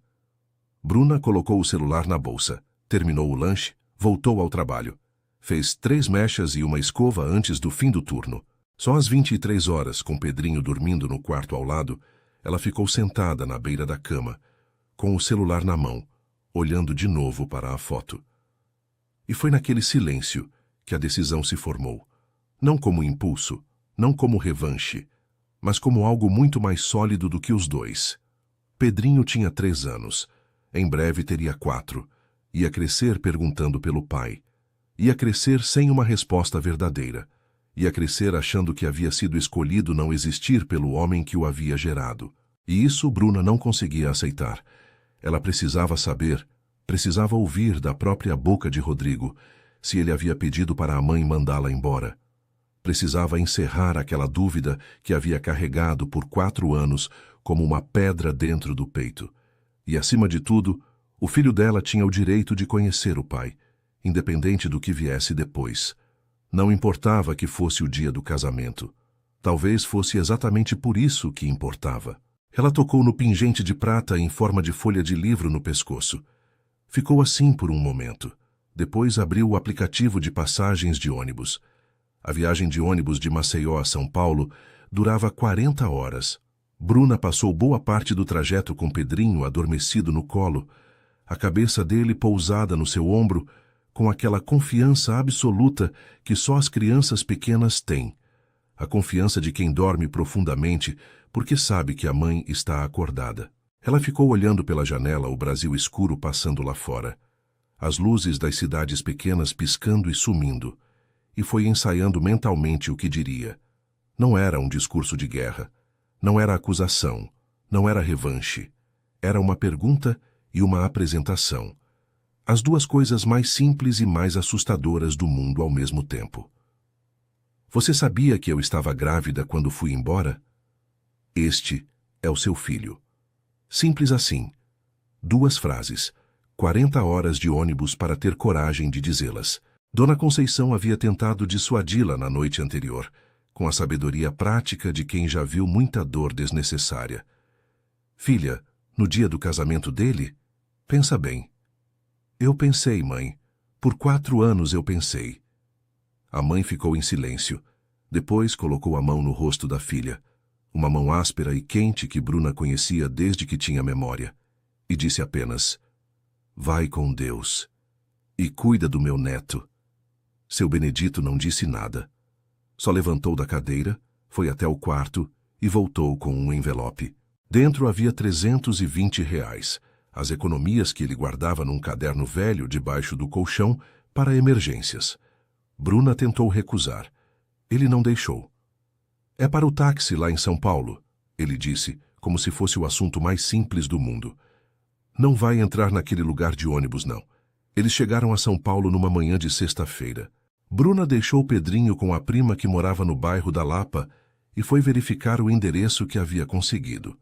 Bruna colocou o celular na bolsa, terminou o lanche, voltou ao trabalho. Fez 3 mechas e uma escova antes do fim do turno. Só às 23 horas, com Pedrinho dormindo no quarto ao lado, ela ficou sentada na beira da cama, com o celular na mão, olhando de novo para a foto. E foi naquele silêncio que a decisão se formou. Não como impulso, não como revanche, mas como algo muito mais sólido do que os dois. Pedrinho tinha 3 anos. Em breve teria 4. Ia crescer perguntando pelo pai. Ia crescer sem uma resposta verdadeira. Ia crescer achando que havia sido escolhido não existir pelo homem que o havia gerado. E isso Bruna não conseguia aceitar. Ela precisava saber, precisava ouvir da própria boca de Rodrigo se ele havia pedido para a mãe mandá-la embora. Precisava encerrar aquela dúvida que havia carregado por 4 anos como uma pedra dentro do peito. E, acima de tudo, o filho dela tinha o direito de conhecer o pai, independente do que viesse depois. Não importava que fosse o dia do casamento. Talvez fosse exatamente por isso que importava. Ela tocou no pingente de prata em forma de folha de livro no pescoço. Ficou assim por um momento. Depois abriu o aplicativo de passagens de ônibus. A viagem de ônibus de Maceió a São Paulo durava 40 horas. Bruna passou boa parte do trajeto com Pedrinho adormecido no colo, a cabeça dele pousada no seu ombro, com aquela confiança absoluta que só as crianças pequenas têm. A confiança de quem dorme profundamente porque sabe que a mãe está acordada. Ela ficou olhando pela janela o Brasil escuro passando lá fora, as luzes das cidades pequenas piscando e sumindo, e foi ensaiando mentalmente o que diria. Não era um discurso de guerra, não era acusação, não era revanche. Era uma pergunta e uma apresentação. As duas coisas mais simples e mais assustadoras do mundo ao mesmo tempo. Você sabia que eu estava grávida quando fui embora? Este é o seu filho. Simples assim. 2 frases. 40 horas de ônibus para ter coragem de dizê-las. Dona Conceição havia tentado dissuadi-la na noite anterior, com a sabedoria prática de quem já viu muita dor desnecessária. Filha, no dia do casamento dele? Pensa bem. Eu pensei, mãe. Por 4 anos eu pensei. A mãe ficou em silêncio. Depois colocou a mão no rosto da filha, uma mão áspera e quente que Bruna conhecia desde que tinha memória, e disse apenas: vai com Deus e cuida do meu neto. Seu Benedito não disse nada. Só levantou da cadeira, foi até o quarto e voltou com um envelope. Dentro havia R$ 320, as economias que ele guardava num caderno velho debaixo do colchão para emergências. Bruna tentou recusar. Ele não deixou. É para o táxi lá em São Paulo, ele disse, como se fosse o assunto mais simples do mundo. Não vai entrar naquele lugar de ônibus, não. Eles chegaram a São Paulo numa manhã de sexta-feira. Bruna deixou Pedrinho com a prima que morava no bairro da Lapa e foi verificar o endereço que havia conseguido.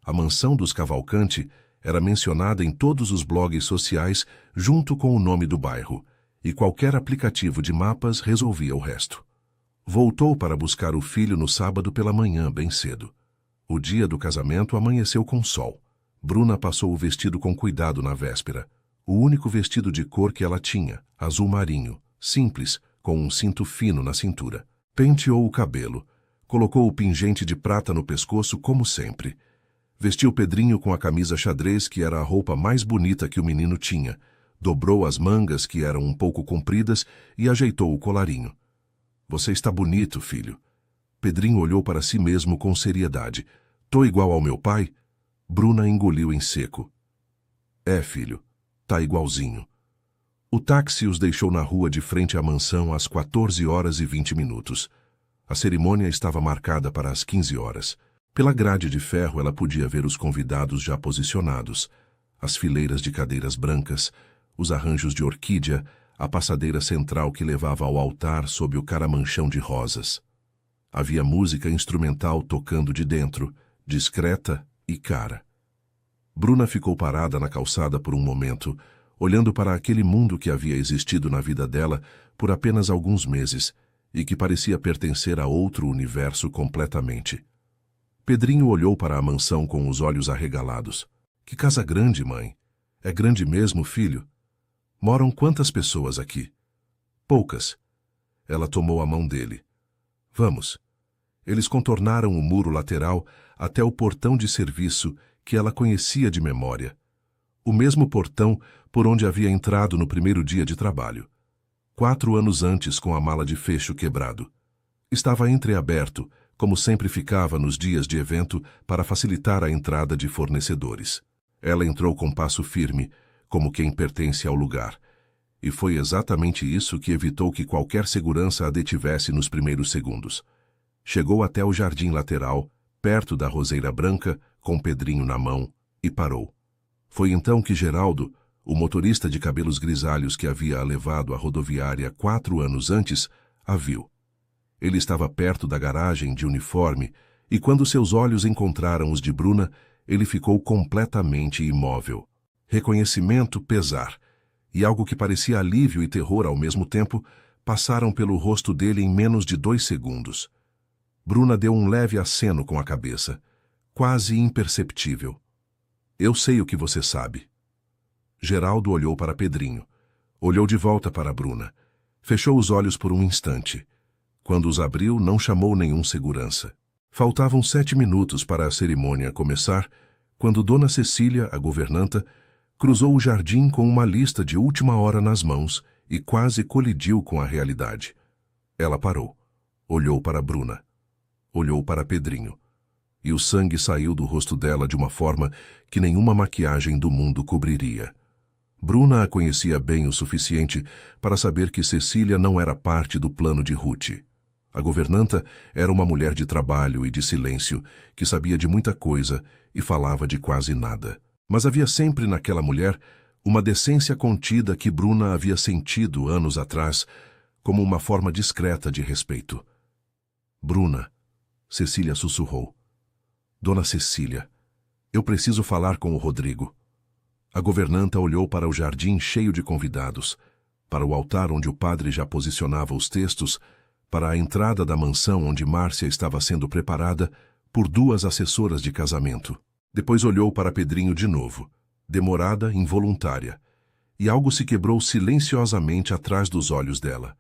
A mansão dos Cavalcante era mencionada em todos os blogs sociais junto com o nome do bairro, e qualquer aplicativo de mapas resolvia o resto. Voltou para buscar o filho no sábado pela manhã, bem cedo. O dia do casamento amanheceu com sol. Bruna passou o vestido com cuidado na véspera. O único vestido de cor que ela tinha, azul marinho, simples, com um cinto fino na cintura. Penteou o cabelo. Colocou o pingente de prata no pescoço como sempre. Vestiu Pedrinho com a camisa xadrez, que era a roupa mais bonita que o menino tinha. Dobrou as mangas, que eram um pouco compridas, e ajeitou o colarinho. Você está bonito, filho. Pedrinho olhou para si mesmo com seriedade. Tô igual ao meu pai? Bruna engoliu em seco. É, filho, tá igualzinho. O táxi os deixou na rua de frente à mansão às 14h20. A cerimônia estava marcada para as 15h. Pela grade de ferro ela podia ver os convidados já posicionados, as fileiras de cadeiras brancas, os arranjos de orquídea, a passadeira central que levava ao altar sob o caramanchão de rosas. Havia música instrumental tocando de dentro, discreta e cara. Bruna ficou parada na calçada por um momento, olhando para aquele mundo que havia existido na vida dela por apenas alguns meses e que parecia pertencer a outro universo completamente. Pedrinho olhou para a mansão com os olhos arregalados. Que casa grande, mãe. É grande mesmo, filho? Moram quantas pessoas aqui? Poucas. Ela tomou a mão dele. Vamos. Eles contornaram o muro lateral até o portão de serviço que ela conhecia de memória. O mesmo portão por onde havia entrado no primeiro dia de trabalho. 4 anos antes, com a mala de fecho quebrado. Estava entreaberto, como sempre ficava nos dias de evento, para facilitar a entrada de fornecedores. Ela entrou com passo firme, como quem pertence ao lugar. E foi exatamente isso que evitou que qualquer segurança a detivesse nos primeiros segundos. Chegou até o jardim lateral, perto da roseira branca, com Pedrinho na mão, e parou. Foi então que Geraldo, o motorista de cabelos grisalhos que havia a levado à rodoviária 4 anos antes, a viu. Ele estava perto da garagem de uniforme, e quando seus olhos encontraram os de Bruna, ele ficou completamente imóvel. Reconhecimento, pesar, e algo que parecia alívio e terror ao mesmo tempo, passaram pelo rosto dele em menos de 2 segundos. Bruna deu um leve aceno com a cabeça, quase imperceptível. Eu sei o que você sabe. Geraldo olhou para Pedrinho. Olhou de volta para Bruna. Fechou os olhos por um instante. Quando os abriu, não chamou nenhum segurança. Faltavam 7 minutos para a cerimônia começar, quando Dona Cecília, a governanta, cruzou o jardim com uma lista de última hora nas mãos e quase colidiu com a realidade. Ela parou. Olhou para Bruna. Olhou para Pedrinho. E o sangue saiu do rosto dela de uma forma que nenhuma maquiagem do mundo cobriria. Bruna a conhecia bem o suficiente para saber que Cecília não era parte do plano de Ruth. A governanta era uma mulher de trabalho e de silêncio, que sabia de muita coisa e falava de quase nada. Mas havia sempre naquela mulher uma decência contida que Bruna havia sentido anos atrás como uma forma discreta de respeito. Bruna, Cecília sussurrou. Dona Cecília, Eu preciso falar com o Rodrigo. A governanta olhou para o jardim cheio de convidados, para o altar onde o padre já posicionava os textos, para a entrada da mansão onde Márcia estava sendo preparada por 2 assessoras de casamento. Depois olhou para Pedrinho de novo, demorada, involuntária, e algo se quebrou silenciosamente atrás dos olhos dela.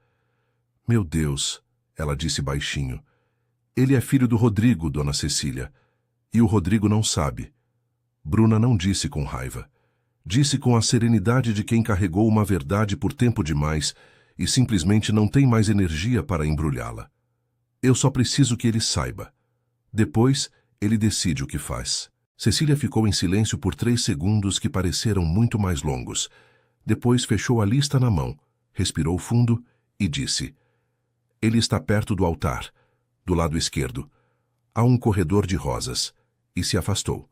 Meu Deus, ela disse baixinho. Ele é filho do Rodrigo, dona Cecília. E o Rodrigo não sabe. Bruna não disse com raiva. Disse com a serenidade de quem carregou uma verdade por tempo demais e simplesmente não tem mais energia para embrulhá-la. Eu só preciso que ele saiba. Depois, ele decide o que faz. Cecília ficou em silêncio por 3 segundos que pareceram muito mais longos. Depois fechou a lista na mão, respirou fundo e disse: Ele está perto do altar, do lado esquerdo. Há um corredor de rosas. E se afastou.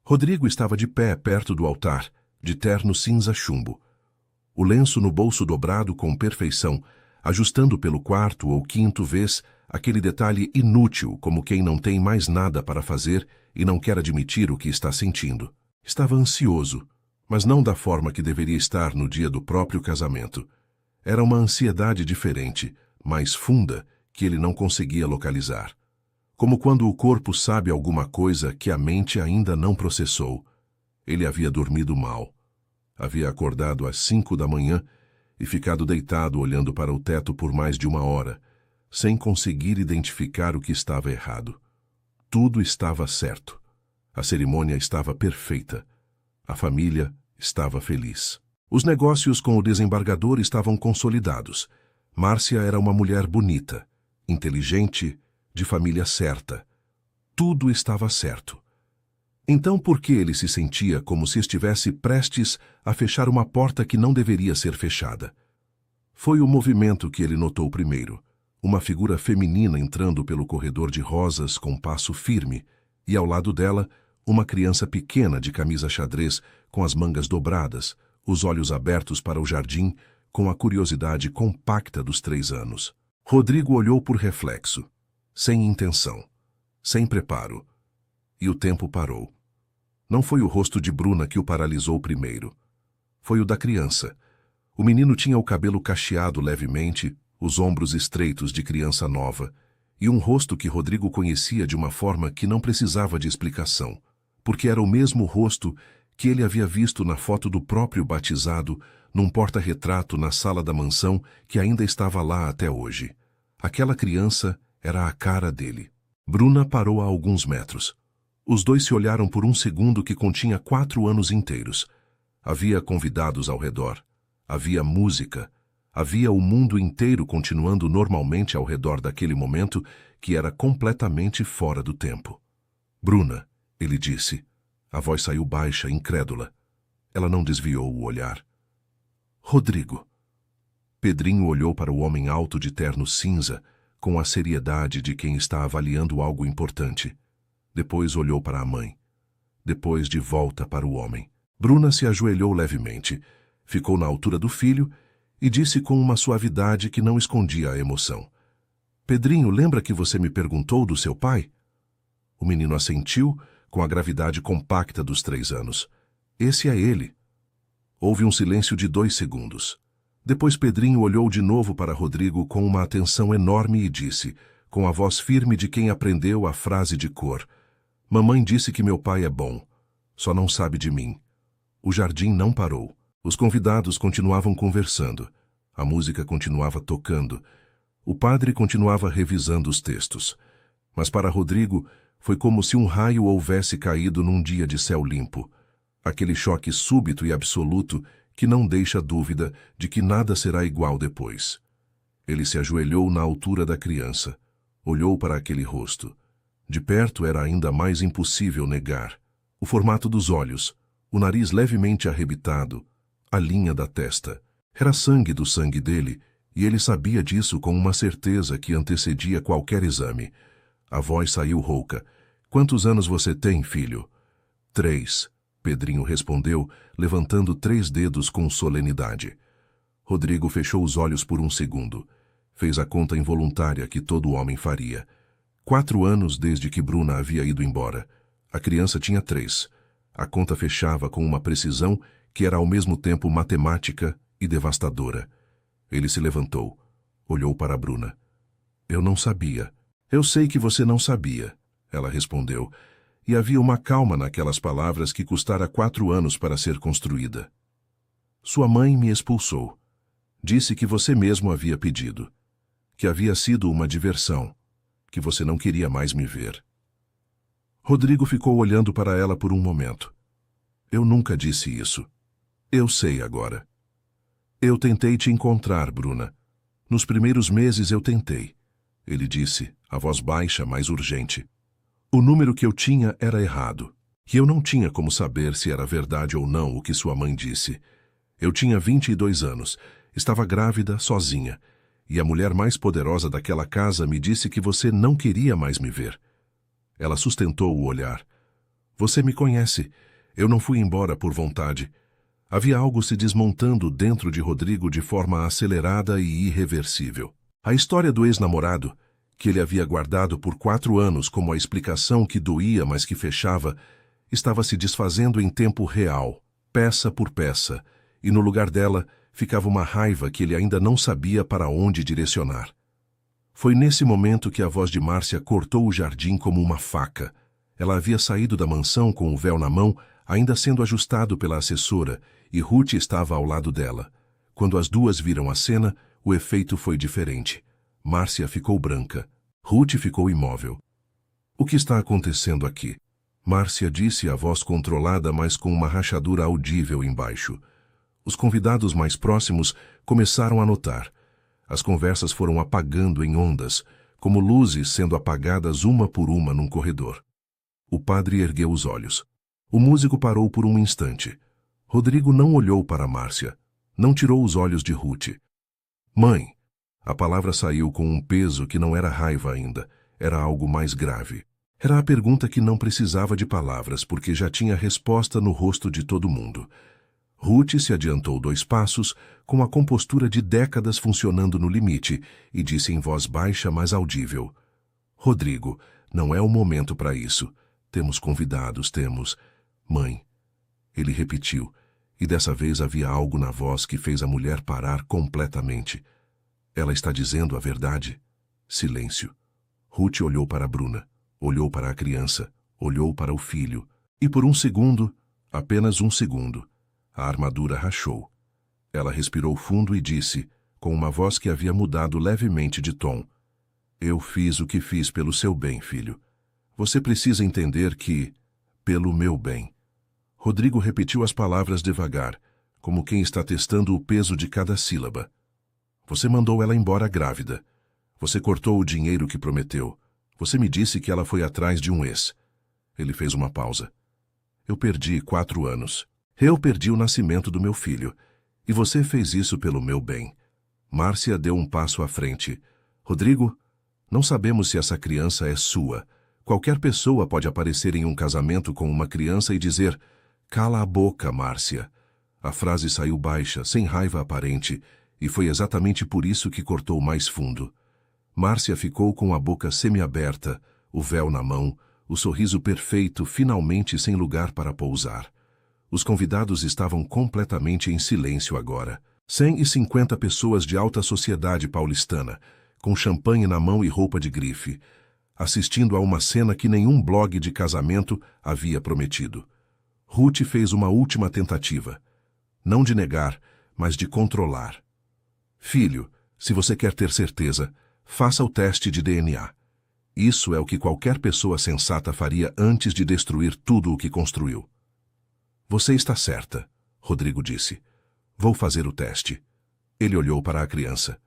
Rodrigo estava de pé perto do altar, de terno cinza chumbo. O lenço no bolso dobrado com perfeição, ajustando pelo 4º ou 5º vez aquele detalhe inútil como quem não tem mais nada para fazer e não quer admitir o que está sentindo. Estava ansioso, mas não da forma que deveria estar no dia do próprio casamento. Era uma ansiedade diferente, mais funda, que ele não conseguia localizar. Como quando o corpo sabe alguma coisa que a mente ainda não processou. Ele havia dormido mal. Havia acordado às 5 da manhã e ficado deitado olhando para o teto por mais de 1 hora, sem conseguir identificar o que estava errado. Tudo estava certo. A cerimônia estava perfeita. A família estava feliz. Os negócios com o desembargador estavam consolidados. Márcia era uma mulher bonita, inteligente, de família certa. Tudo estava certo. Então por que ele se sentia como se estivesse prestes a fechar uma porta que não deveria ser fechada? Foi o movimento que ele notou primeiro. Uma figura feminina entrando pelo corredor de rosas com passo firme, e ao lado dela, uma criança pequena de camisa xadrez com as mangas dobradas, os olhos abertos para o jardim, com a curiosidade compacta dos 3 anos. Rodrigo olhou por reflexo, sem intenção, sem preparo. E o tempo parou. Não foi o rosto de Bruna que o paralisou primeiro. Foi o da criança. O menino tinha o cabelo cacheado levemente, os ombros estreitos de criança nova, e um rosto que Rodrigo conhecia de uma forma que não precisava de explicação, porque era o mesmo rosto que ele havia visto na foto do próprio batizado, num porta-retrato na sala da mansão que ainda estava lá até hoje. Aquela criança era a cara dele. Bruna parou a alguns metros. Os dois se olharam por um segundo que continha 4 anos inteiros. Havia convidados ao redor. Havia música. Havia o mundo inteiro continuando normalmente ao redor daquele momento que era completamente fora do tempo. Bruna, ele disse. A voz saiu baixa, incrédula. Ela não desviou o olhar. Rodrigo. Pedrinho olhou para o homem alto de terno cinza, com a seriedade de quem está avaliando algo importante. Depois olhou para a mãe. Depois de volta para o homem. Bruna se ajoelhou levemente, ficou na altura do filho e disse com uma suavidade que não escondia a emoção. Pedrinho, lembra que você me perguntou do seu pai? O menino assentiu, com a gravidade compacta dos 3 anos. Esse é ele. Houve um silêncio de 2 segundos. Depois Pedrinho olhou de novo para Rodrigo com uma atenção enorme e disse, com a voz firme de quem aprendeu a frase de cor: Mamãe disse que meu pai é bom, só não sabe de mim. O jardim não parou. Os convidados continuavam conversando. A música continuava tocando. O padre continuava revisando os textos. Mas para Rodrigo, foi como se um raio houvesse caído num dia de céu limpo. Aquele choque súbito e absoluto que não deixa dúvida de que nada será igual depois. Ele se ajoelhou na altura da criança. Olhou para aquele rosto. De perto era ainda mais impossível negar. O formato dos olhos, o nariz levemente arrebitado, a linha da testa. Era sangue do sangue dele, e ele sabia disso com uma certeza que antecedia qualquer exame. A voz saiu rouca. Quantos anos você tem, filho? 3. Pedrinho respondeu, levantando 3 dedos com solenidade. Rodrigo fechou os olhos por um segundo. Fez a conta involuntária que todo homem faria. 4 anos desde que Bruna havia ido embora. A criança tinha 3. A conta fechava com uma precisão que era ao mesmo tempo matemática e devastadora. Ele se levantou, olhou para Bruna. Eu não sabia. Eu sei que você não sabia, ela respondeu, e havia uma calma naquelas palavras que custara 4 anos para ser construída. Sua mãe me expulsou. Disse que você mesmo havia pedido. Que havia sido uma diversão. Que você não queria mais me ver. Rodrigo ficou olhando para ela por um momento. Eu nunca disse isso. Eu sei agora. Eu tentei te encontrar, Bruna. Nos primeiros meses eu tentei. Ele disse, a voz baixa, mas urgente. O número que eu tinha era errado. E eu não tinha como saber se era verdade ou não o que sua mãe disse. Eu tinha 22 anos, estava grávida, sozinha, e a mulher mais poderosa daquela casa me disse que você não queria mais me ver. Ela sustentou o olhar. Você me conhece. Eu não fui embora por vontade. Havia algo se desmontando dentro de Rodrigo de forma acelerada e irreversível. A história do ex-namorado, que ele havia guardado por 4 anos como a explicação que doía, mas que fechava, estava se desfazendo em tempo real, peça por peça, e no lugar dela ficava uma raiva que ele ainda não sabia para onde direcionar. Foi nesse momento que a voz de Márcia cortou o jardim como uma faca. Ela havia saído da mansão com o véu na mão, ainda sendo ajustado pela assessora, e Ruth estava ao lado dela. Quando as duas viram a cena, o efeito foi diferente. Márcia ficou branca. Ruth ficou imóvel. O que está acontecendo aqui? Márcia disse a voz controlada, mas com uma rachadura audível embaixo. Os convidados mais próximos começaram a notar. As conversas foram apagando em ondas, como luzes sendo apagadas uma por uma num corredor. O padre ergueu os olhos. O músico parou por um instante. Rodrigo não olhou para Márcia. Não tirou os olhos de Ruth. Mãe! A palavra saiu com um peso que não era raiva ainda. Era algo mais grave. Era a pergunta que não precisava de palavras, porque já tinha resposta no rosto de todo mundo. Ruth se adiantou 2 passos, com a compostura de décadas funcionando no limite, e disse em voz baixa, mas audível. Rodrigo, não é o momento para isso. Temos convidados, temos... Mãe. Ele repetiu, e dessa vez havia algo na voz que fez a mulher parar completamente. Ela está dizendo a verdade? Silêncio. Ruth olhou para Bruna, olhou para a criança, olhou para o filho, e por um segundo, apenas um segundo, a armadura rachou. Ela respirou fundo e disse, com uma voz que havia mudado levemente de tom, Eu fiz o que fiz pelo seu bem, filho. Você precisa entender que, pelo meu bem. Rodrigo repetiu as palavras devagar, como quem está testando o peso de cada sílaba. Você mandou ela embora grávida. Você cortou o dinheiro que prometeu. Você me disse que ela foi atrás de um ex. Ele fez uma pausa. Eu perdi 4 anos. Eu perdi o nascimento do meu filho. E você fez isso pelo meu bem. Márcia deu um passo à frente. Rodrigo, não sabemos se essa criança é sua. Qualquer pessoa pode aparecer em um casamento com uma criança e dizer, cala a boca, Márcia. A frase saiu baixa, sem raiva aparente, e foi exatamente por isso que cortou mais fundo. Márcia ficou com a boca semiaberta, o véu na mão, o sorriso perfeito, finalmente sem lugar para pousar. Os convidados estavam completamente em silêncio agora. 150 pessoas de alta sociedade paulistana, com champanhe na mão e roupa de grife, assistindo a uma cena que nenhum blog de casamento havia prometido. Ruth fez uma última tentativa. Não de negar, mas de controlar. Filho, se você quer ter certeza, faça o teste de DNA. Isso é o que qualquer pessoa sensata faria antes de destruir tudo o que construiu. Você está certa, Rodrigo disse. Vou fazer o teste. Ele olhou para a criança,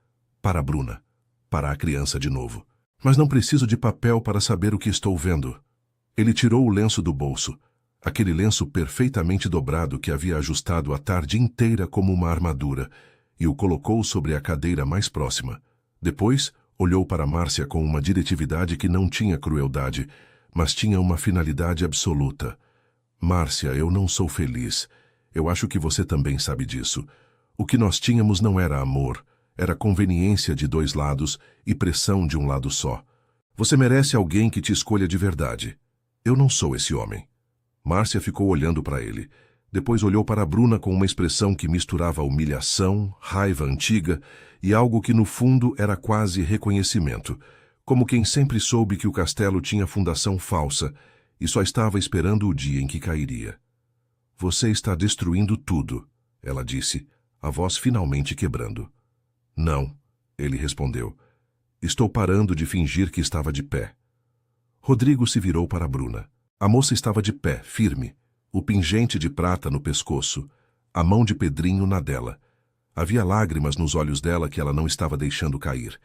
para a Bruna, para a criança de novo. Mas não preciso de papel para saber o que estou vendo. Ele tirou o lenço do bolso, aquele lenço perfeitamente dobrado que havia ajustado a tarde inteira como uma armadura, e o colocou sobre a cadeira mais próxima. Depois, olhou para Márcia com uma diretividade que não tinha crueldade, mas tinha uma finalidade absoluta. Márcia, eu não sou feliz. Eu acho que você também sabe disso. O que nós tínhamos não era amor, era conveniência de 2 lados e pressão de um lado só. Você merece alguém que te escolha de verdade. Eu não sou esse homem. Márcia ficou olhando para ele. Depois olhou para Bruna com uma expressão que misturava humilhação, raiva antiga e algo que no fundo era quase reconhecimento, como quem sempre soube que o castelo tinha fundação falsa e só estava esperando o dia em que cairia. Você está destruindo tudo, ela disse, a voz finalmente quebrando. Não, ele respondeu. Estou parando de fingir que estava de pé. Rodrigo se virou para Bruna. A moça estava de pé, firme, o pingente de prata no pescoço, a mão de Pedrinho na dela. Havia lágrimas nos olhos dela que ela não estava deixando cair.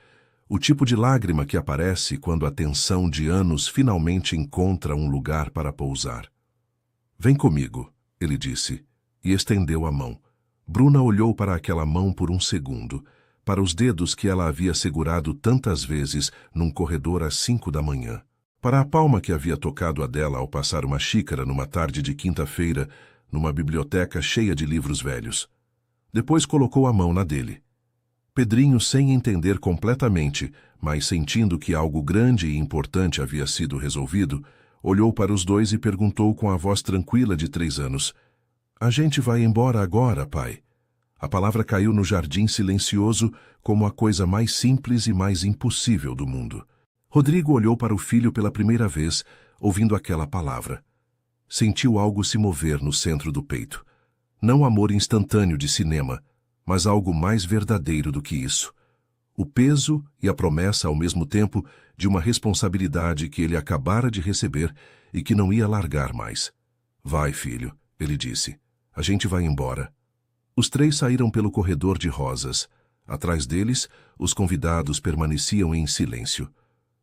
O tipo de lágrima que aparece quando a tensão de anos finalmente encontra um lugar para pousar. Vem comigo, ele disse, e estendeu a mão. Bruna olhou para aquela mão por um segundo, para os dedos que ela havia segurado tantas vezes num corredor às 5 da manhã. Para a palma que havia tocado a dela ao passar uma xícara numa tarde de quinta-feira, numa biblioteca cheia de livros velhos. Depois colocou a mão na dele. Pedrinho, sem entender completamente, mas sentindo que algo grande e importante havia sido resolvido, olhou para os dois e perguntou com a voz tranquila de 3 anos. A gente vai embora agora, pai. A palavra caiu no jardim silencioso como a coisa mais simples e mais impossível do mundo. Rodrigo olhou para o filho pela primeira vez, ouvindo aquela palavra. Sentiu algo se mover no centro do peito. Não amor instantâneo de cinema, mas algo mais verdadeiro do que isso. O peso e a promessa ao mesmo tempo de uma responsabilidade que ele acabara de receber e que não ia largar mais. Vai, filho, ele disse. A gente vai embora. Os 3 saíram pelo corredor de rosas. Atrás deles, os convidados permaneciam em silêncio.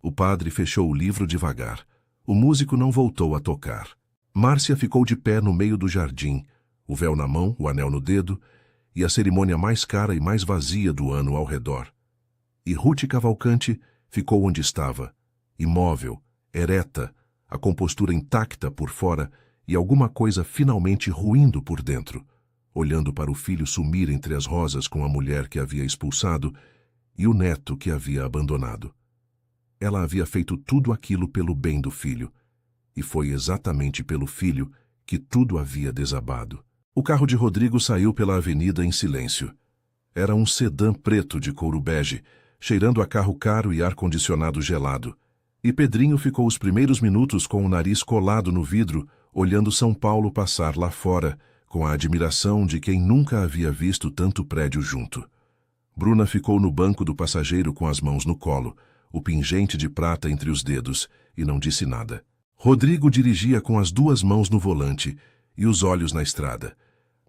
O padre fechou o livro devagar. O músico não voltou a tocar. Márcia ficou de pé no meio do jardim, o véu na mão, o anel no dedo, e a cerimônia mais cara e mais vazia do ano ao redor. E Ruth Cavalcante ficou onde estava, imóvel, ereta, a compostura intacta por fora e alguma coisa finalmente ruindo por dentro, olhando para o filho sumir entre as rosas com a mulher que havia expulsado e o neto que havia abandonado. Ela havia feito tudo aquilo pelo bem do filho, e foi exatamente pelo filho que tudo havia desabado. O carro de Rodrigo saiu pela avenida em silêncio. Era um sedã preto de couro bege, cheirando a carro caro e ar-condicionado gelado. E Pedrinho ficou os primeiros minutos com o nariz colado no vidro, olhando São Paulo passar lá fora, com a admiração de quem nunca havia visto tanto prédio junto. Bruna ficou no banco do passageiro com as mãos no colo, o pingente de prata entre os dedos, e não disse nada. Rodrigo dirigia com as 2 mãos no volante e os olhos na estrada,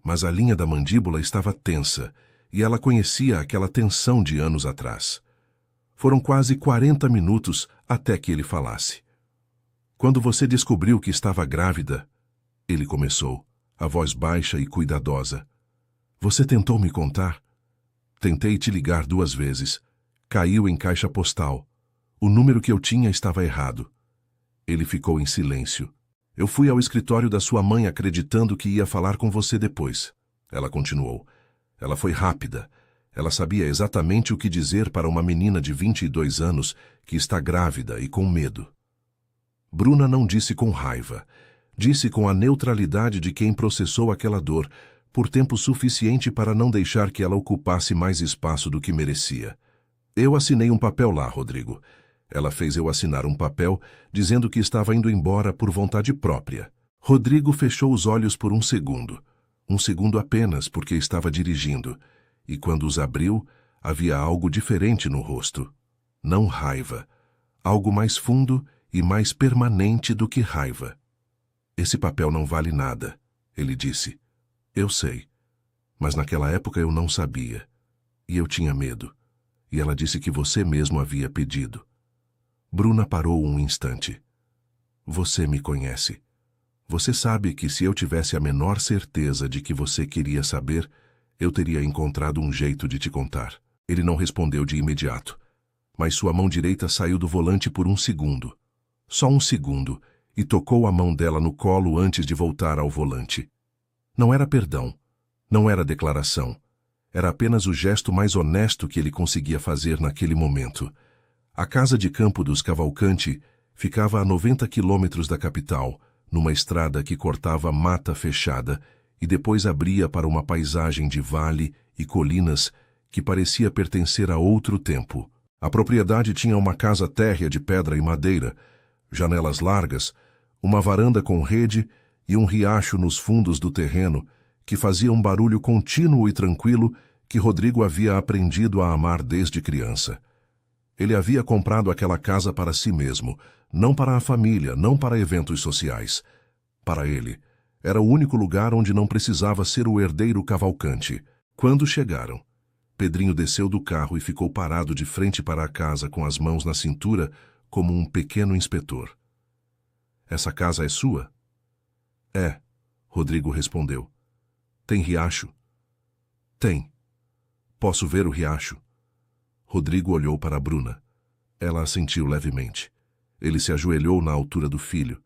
mas a linha da mandíbula estava tensa, e ela conhecia aquela tensão de anos atrás. Foram quase 40 minutos até que ele falasse. Quando você descobriu que estava grávida, ele começou, a voz baixa e cuidadosa. Você tentou me contar? Tentei te ligar 2 vezes. Caiu em caixa postal. O número que eu tinha estava errado. Ele ficou em silêncio. Eu fui ao escritório da sua mãe acreditando que ia falar com você depois. Ela continuou. Ela foi rápida. Ela sabia exatamente o que dizer para uma menina de 22 anos que está grávida e com medo. Bruna não disse com raiva. Disse com a neutralidade de quem processou aquela dor por tempo suficiente para não deixar que ela ocupasse mais espaço do que merecia. Eu assinei um papel lá, Rodrigo. Ela fez eu assinar um papel dizendo que estava indo embora por vontade própria. Rodrigo fechou os olhos por um segundo apenas porque estava dirigindo, e quando os abriu, havia algo diferente no rosto. Não raiva, algo mais fundo e mais permanente do que raiva. Esse papel não vale nada, ele disse. Eu sei, mas naquela época eu não sabia, e eu tinha medo, e ela disse que você mesmo havia pedido. Bruna parou um instante. Você me conhece. Você sabe que se eu tivesse a menor certeza de que você queria saber, eu teria encontrado um jeito de te contar. Ele não respondeu de imediato, mas sua mão direita saiu do volante por um segundo. Só um segundo, e tocou a mão dela no colo antes de voltar ao volante. Não era perdão, não era declaração. Era apenas o gesto mais honesto que ele conseguia fazer naquele momento. A casa de campo dos Cavalcante Ficava a 90 quilômetros da capital, numa estrada que cortava mata fechada e depois abria para uma paisagem de vale e colinas que parecia pertencer a outro tempo. A propriedade tinha uma casa térrea de pedra e madeira, janelas largas, uma varanda com rede e um riacho nos fundos do terreno que fazia um barulho contínuo e tranquilo que Rodrigo havia aprendido a amar desde criança. Ele havia comprado aquela casa para si mesmo, não para a família, não para eventos sociais. Para ele, era o único lugar onde não precisava ser o herdeiro Cavalcante. Quando chegaram, Pedrinho desceu do carro e ficou parado de frente para a casa com as mãos na cintura, como um pequeno inspetor. Essa casa é sua? É, Rodrigo respondeu. Tem riacho? Tem. Posso ver o riacho? Rodrigo olhou para Bruna. Ela assentiu levemente. Ele se ajoelhou na altura do filho.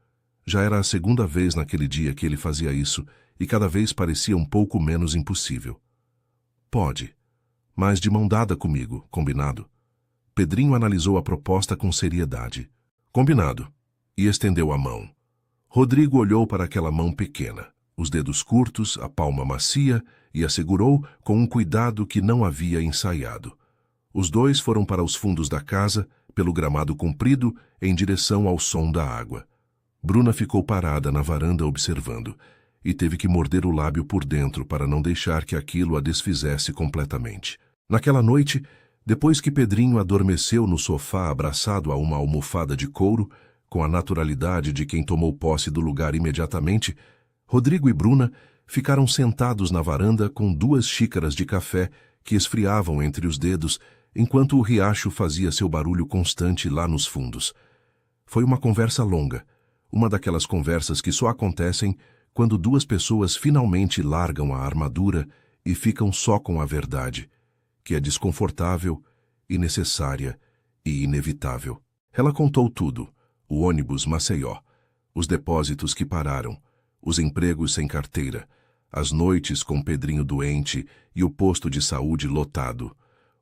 Já era a segunda vez naquele dia que ele fazia isso e cada vez parecia um pouco menos impossível. Pode, mas de mão dada comigo, combinado? Pedrinho analisou a proposta com seriedade. Combinado. E estendeu a mão. Rodrigo olhou para aquela mão pequena, os dedos curtos, a palma macia, e a segurou com um cuidado que não havia ensaiado. Os dois foram para os fundos da casa, pelo gramado comprido, em direção ao som da água. Bruna ficou parada na varanda observando, e teve que morder o lábio por dentro para não deixar que aquilo a desfizesse completamente. Naquela noite, depois que Pedrinho adormeceu no sofá abraçado a uma almofada de couro, com a naturalidade de quem tomou posse do lugar imediatamente, Rodrigo e Bruna ficaram sentados na varanda com 2 xícaras de café que esfriavam entre os dedos, enquanto o riacho fazia seu barulho constante lá nos fundos. Foi uma conversa longa, uma daquelas conversas que só acontecem quando 2 pessoas finalmente largam a armadura e ficam só com a verdade, que é desconfortável, necessária e inevitável. Ela contou tudo: o ônibus Maceió, os depósitos que pararam, os empregos sem carteira, as noites com Pedrinho doente e o posto de saúde lotado,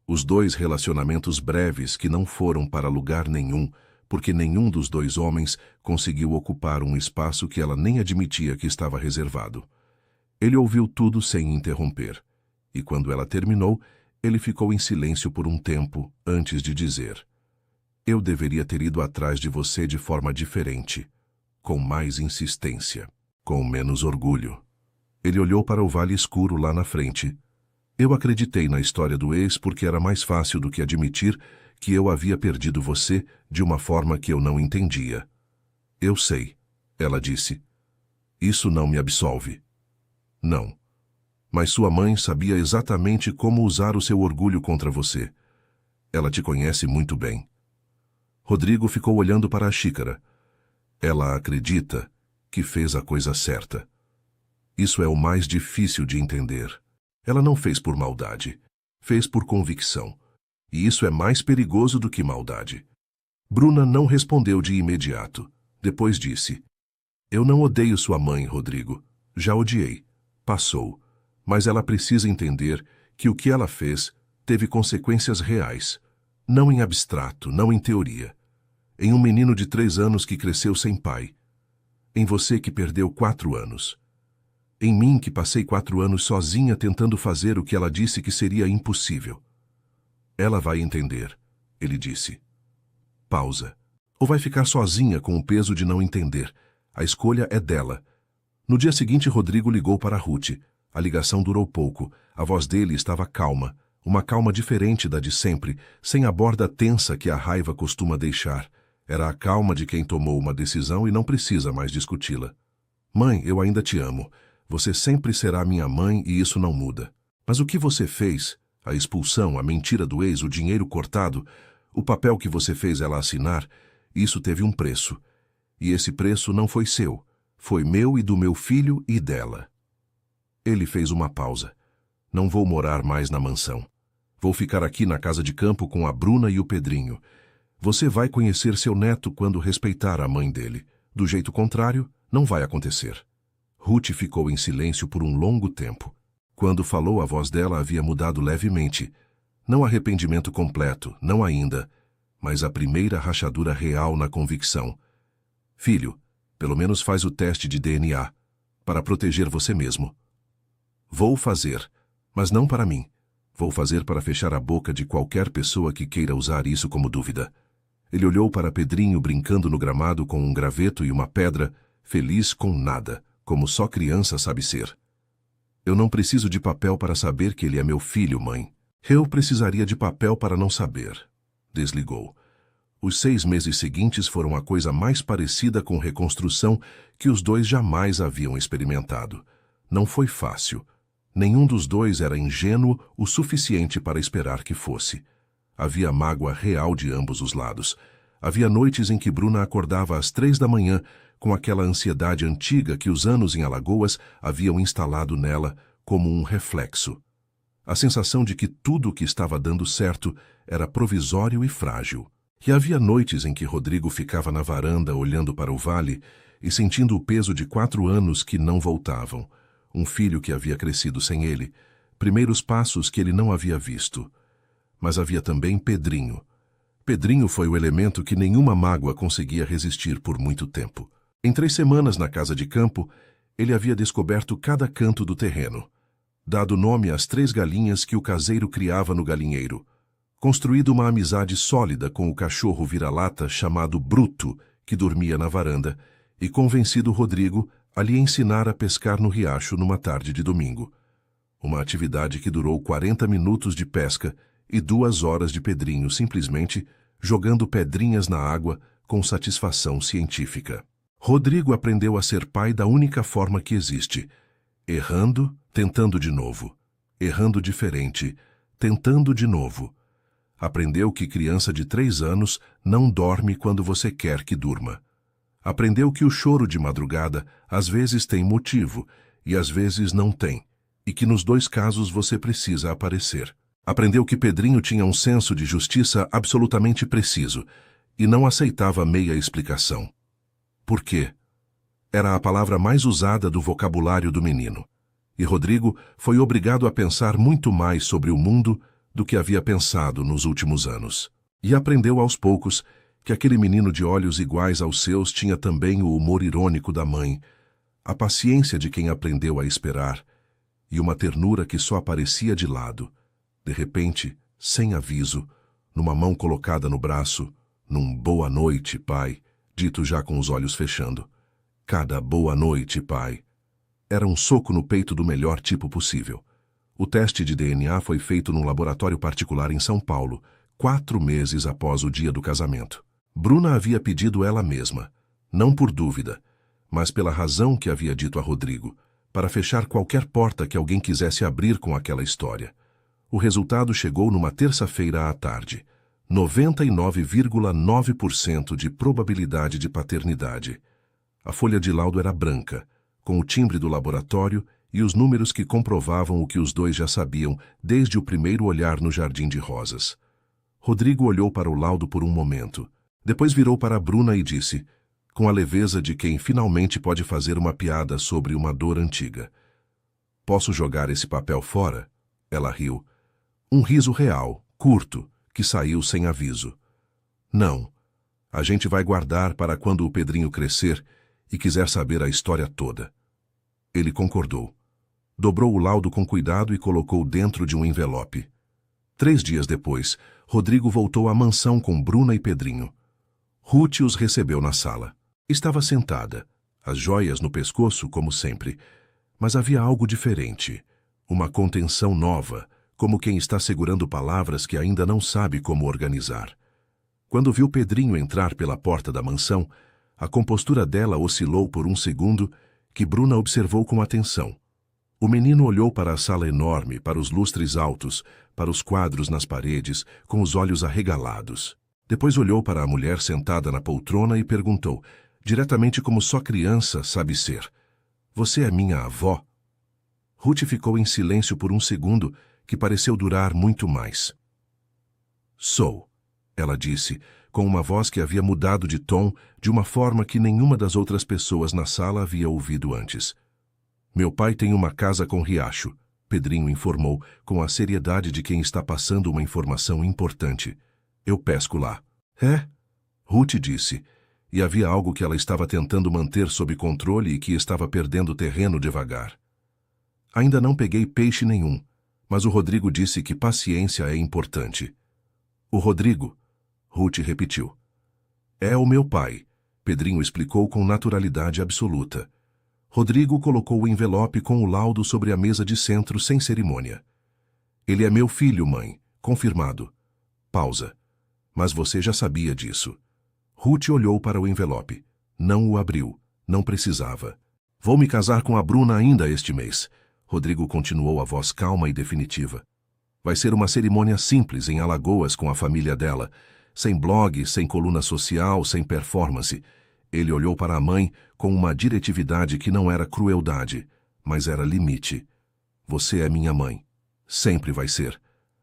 os 2 relacionamentos breves que não foram para lugar nenhum, porque nenhum dos 2 homens conseguiu ocupar um espaço que ela nem admitia que estava reservado. Ele ouviu tudo sem interromper, e quando ela terminou, ele ficou em silêncio por um tempo antes de dizer: Eu deveria ter ido atrás de você de forma diferente, com mais insistência, com menos orgulho. Ele olhou para o vale escuro lá na frente. Eu acreditei na história do ex porque era mais fácil do que admitir que eu havia perdido você de uma forma que eu não entendia. Eu sei, ela disse. Isso não me absolve. Não. Mas sua mãe sabia exatamente como usar o seu orgulho contra você. Ela te conhece muito bem. Rodrigo ficou olhando para a xícara. Ela acredita que fez a coisa certa. Isso é o mais difícil de entender. Ela não fez por maldade. Fez por convicção. E isso é mais perigoso do que maldade. Bruna não respondeu de imediato. Depois disse: Eu não odeio sua mãe, Rodrigo. Já odiei. Passou. Mas ela precisa entender que o que ela fez teve consequências reais. Não em abstrato, não em teoria. Em um menino de 3 anos que cresceu sem pai. Em você que perdeu 4 anos. Em mim que passei 4 anos sozinha tentando fazer o que ela disse que seria impossível. Ela vai entender, ele disse. Pausa. Ou vai ficar sozinha com o peso de não entender. A escolha é dela. No dia seguinte, Rodrigo ligou para Ruth. A ligação durou pouco. A voz dele estava calma. Uma calma diferente da de sempre, sem a borda tensa que a raiva costuma deixar. Era a calma de quem tomou uma decisão e não precisa mais discuti-la. Mãe, eu ainda te amo. Você sempre será minha mãe e isso não muda. Mas o que você fez, a expulsão, a mentira do ex, o dinheiro cortado, o papel que você fez ela assinar, isso teve um preço. E esse preço não foi seu. Foi meu e do meu filho e dela. Ele fez uma pausa. Não vou morar mais na mansão. Vou ficar aqui na casa de campo com a Bruna e o Pedrinho. Você vai conhecer seu neto quando respeitar a mãe dele. Do jeito contrário, não vai acontecer. Ruth ficou em silêncio por um longo tempo. Quando falou, a voz dela havia mudado levemente. Não arrependimento completo, não ainda, mas a primeira rachadura real na convicção. Filho, pelo menos faz o teste de DNA, para proteger você mesmo. Vou fazer, mas não para mim. Vou fazer para fechar a boca de qualquer pessoa que queira usar isso como dúvida. Ele olhou para Pedrinho brincando no gramado com um graveto e uma pedra, feliz com nada, como só criança sabe ser. Eu não preciso de papel para saber que ele é meu filho, mãe. Eu precisaria de papel para não saber. Desligou. Os 6 meses seguintes foram a coisa mais parecida com reconstrução que os dois jamais haviam experimentado. Não foi fácil. Nenhum dos dois era ingênuo o suficiente para esperar que fosse. Havia mágoa real de ambos os lados. Havia noites em que Bruna acordava às 3 da manhã, com aquela ansiedade antiga que os anos em Alagoas haviam instalado nela como um reflexo. A sensação de que tudo o que estava dando certo era provisório e frágil. E havia noites em que Rodrigo ficava na varanda olhando para o vale e sentindo o peso de 4 anos que não voltavam. Um filho que havia crescido sem ele, primeiros passos que ele não havia visto. Mas havia também Pedrinho. Pedrinho foi o elemento que nenhuma mágoa conseguia resistir por muito tempo. Em 3 semanas na casa de campo, ele havia descoberto cada canto do terreno, dado nome às 3 galinhas que o caseiro criava no galinheiro, construído uma amizade sólida com o cachorro vira-lata chamado Bruto, que dormia na varanda, e convencido Rodrigo a lhe ensinar a pescar no riacho numa tarde de domingo. Uma atividade que durou 40 minutos de pesca e 2 horas de Pedrinho simplesmente jogando pedrinhas na água com satisfação científica. Rodrigo aprendeu a ser pai da única forma que existe: errando, tentando de novo. Errando diferente, tentando de novo. Aprendeu que criança de 3 anos não dorme quando você quer que durma. Aprendeu que o choro de madrugada às vezes tem motivo e às vezes não tem, e que nos 2 casos você precisa aparecer. Aprendeu que Pedrinho tinha um senso de justiça absolutamente preciso e não aceitava meia explicação. Por quê? Era a palavra mais usada do vocabulário do menino. E Rodrigo foi obrigado a pensar muito mais sobre o mundo do que havia pensado nos últimos anos. E aprendeu aos poucos que aquele menino de olhos iguais aos seus tinha também o humor irônico da mãe, a paciência de quem aprendeu a esperar e uma ternura que só aparecia de lado, de repente, sem aviso, numa mão colocada no braço, num boa noite, pai, dito já com os olhos fechando. Cada boa noite, pai. Era um soco no peito do melhor tipo possível. O teste de DNA foi feito num laboratório particular em São Paulo, 4 meses após o dia do casamento. Bruna havia pedido ela mesma, não por dúvida, mas pela razão que havia dito a Rodrigo, para fechar qualquer porta que alguém quisesse abrir com aquela história. O resultado chegou numa terça-feira à tarde. 99,9% de probabilidade de paternidade. A folha de laudo era branca, com o timbre do laboratório e os números que comprovavam o que os dois já sabiam desde o primeiro olhar no jardim de rosas. Rodrigo olhou para o laudo por um momento. Depois virou para Bruna e disse, com a leveza de quem finalmente pode fazer uma piada sobre uma dor antiga: "Posso jogar esse papel fora?" Ela riu. Um riso real, curto, que saiu sem aviso. "Não. A gente vai guardar para quando o Pedrinho crescer e quiser saber a história toda." Ele concordou. Dobrou o laudo com cuidado e colocou dentro de um envelope. 3 dias depois, Rodrigo voltou à mansão com Bruna e Pedrinho. Ruth os recebeu na sala. Estava sentada, as joias no pescoço, como sempre. Mas havia algo diferente. Uma contenção nova, como quem está segurando palavras que ainda não sabe como organizar. Quando viu Pedrinho entrar pela porta da mansão, a compostura dela oscilou por um segundo, que Bruna observou com atenção. O menino olhou para a sala enorme, para os lustres altos, para os quadros nas paredes, com os olhos arregalados. Depois olhou para a mulher sentada na poltrona e perguntou, diretamente como só criança sabe ser: "Você é minha avó?" Ruth ficou em silêncio por um segundo, que pareceu durar muito mais. "Sou", ela disse, com uma voz que havia mudado de tom de uma forma que nenhuma das outras pessoas na sala havia ouvido antes. "Meu pai tem uma casa com riacho", Pedrinho informou, com a seriedade de quem está passando uma informação importante. "Eu pesco lá." É, Ruth disse, e havia algo que ela estava tentando manter sob controle e que estava perdendo terreno devagar. Ainda não peguei peixe nenhum, mas o Rodrigo disse que paciência é importante. O Rodrigo, Ruth repetiu. É o meu pai, Pedrinho explicou com naturalidade absoluta. Rodrigo colocou o envelope com o laudo sobre a mesa de centro sem cerimônia. Ele é meu filho, mãe, confirmado. Pausa. Mas você já sabia disso. Ruth olhou para o envelope. Não o abriu. Não precisava. Vou me casar com a Bruna ainda este mês. Rodrigo continuou a voz calma e definitiva. Vai ser uma cerimônia simples em Alagoas com a família dela. Sem blog, sem coluna social, sem performance. Ele olhou para a mãe com uma diretividade que não era crueldade, mas era limite. Você é minha mãe. Sempre vai ser.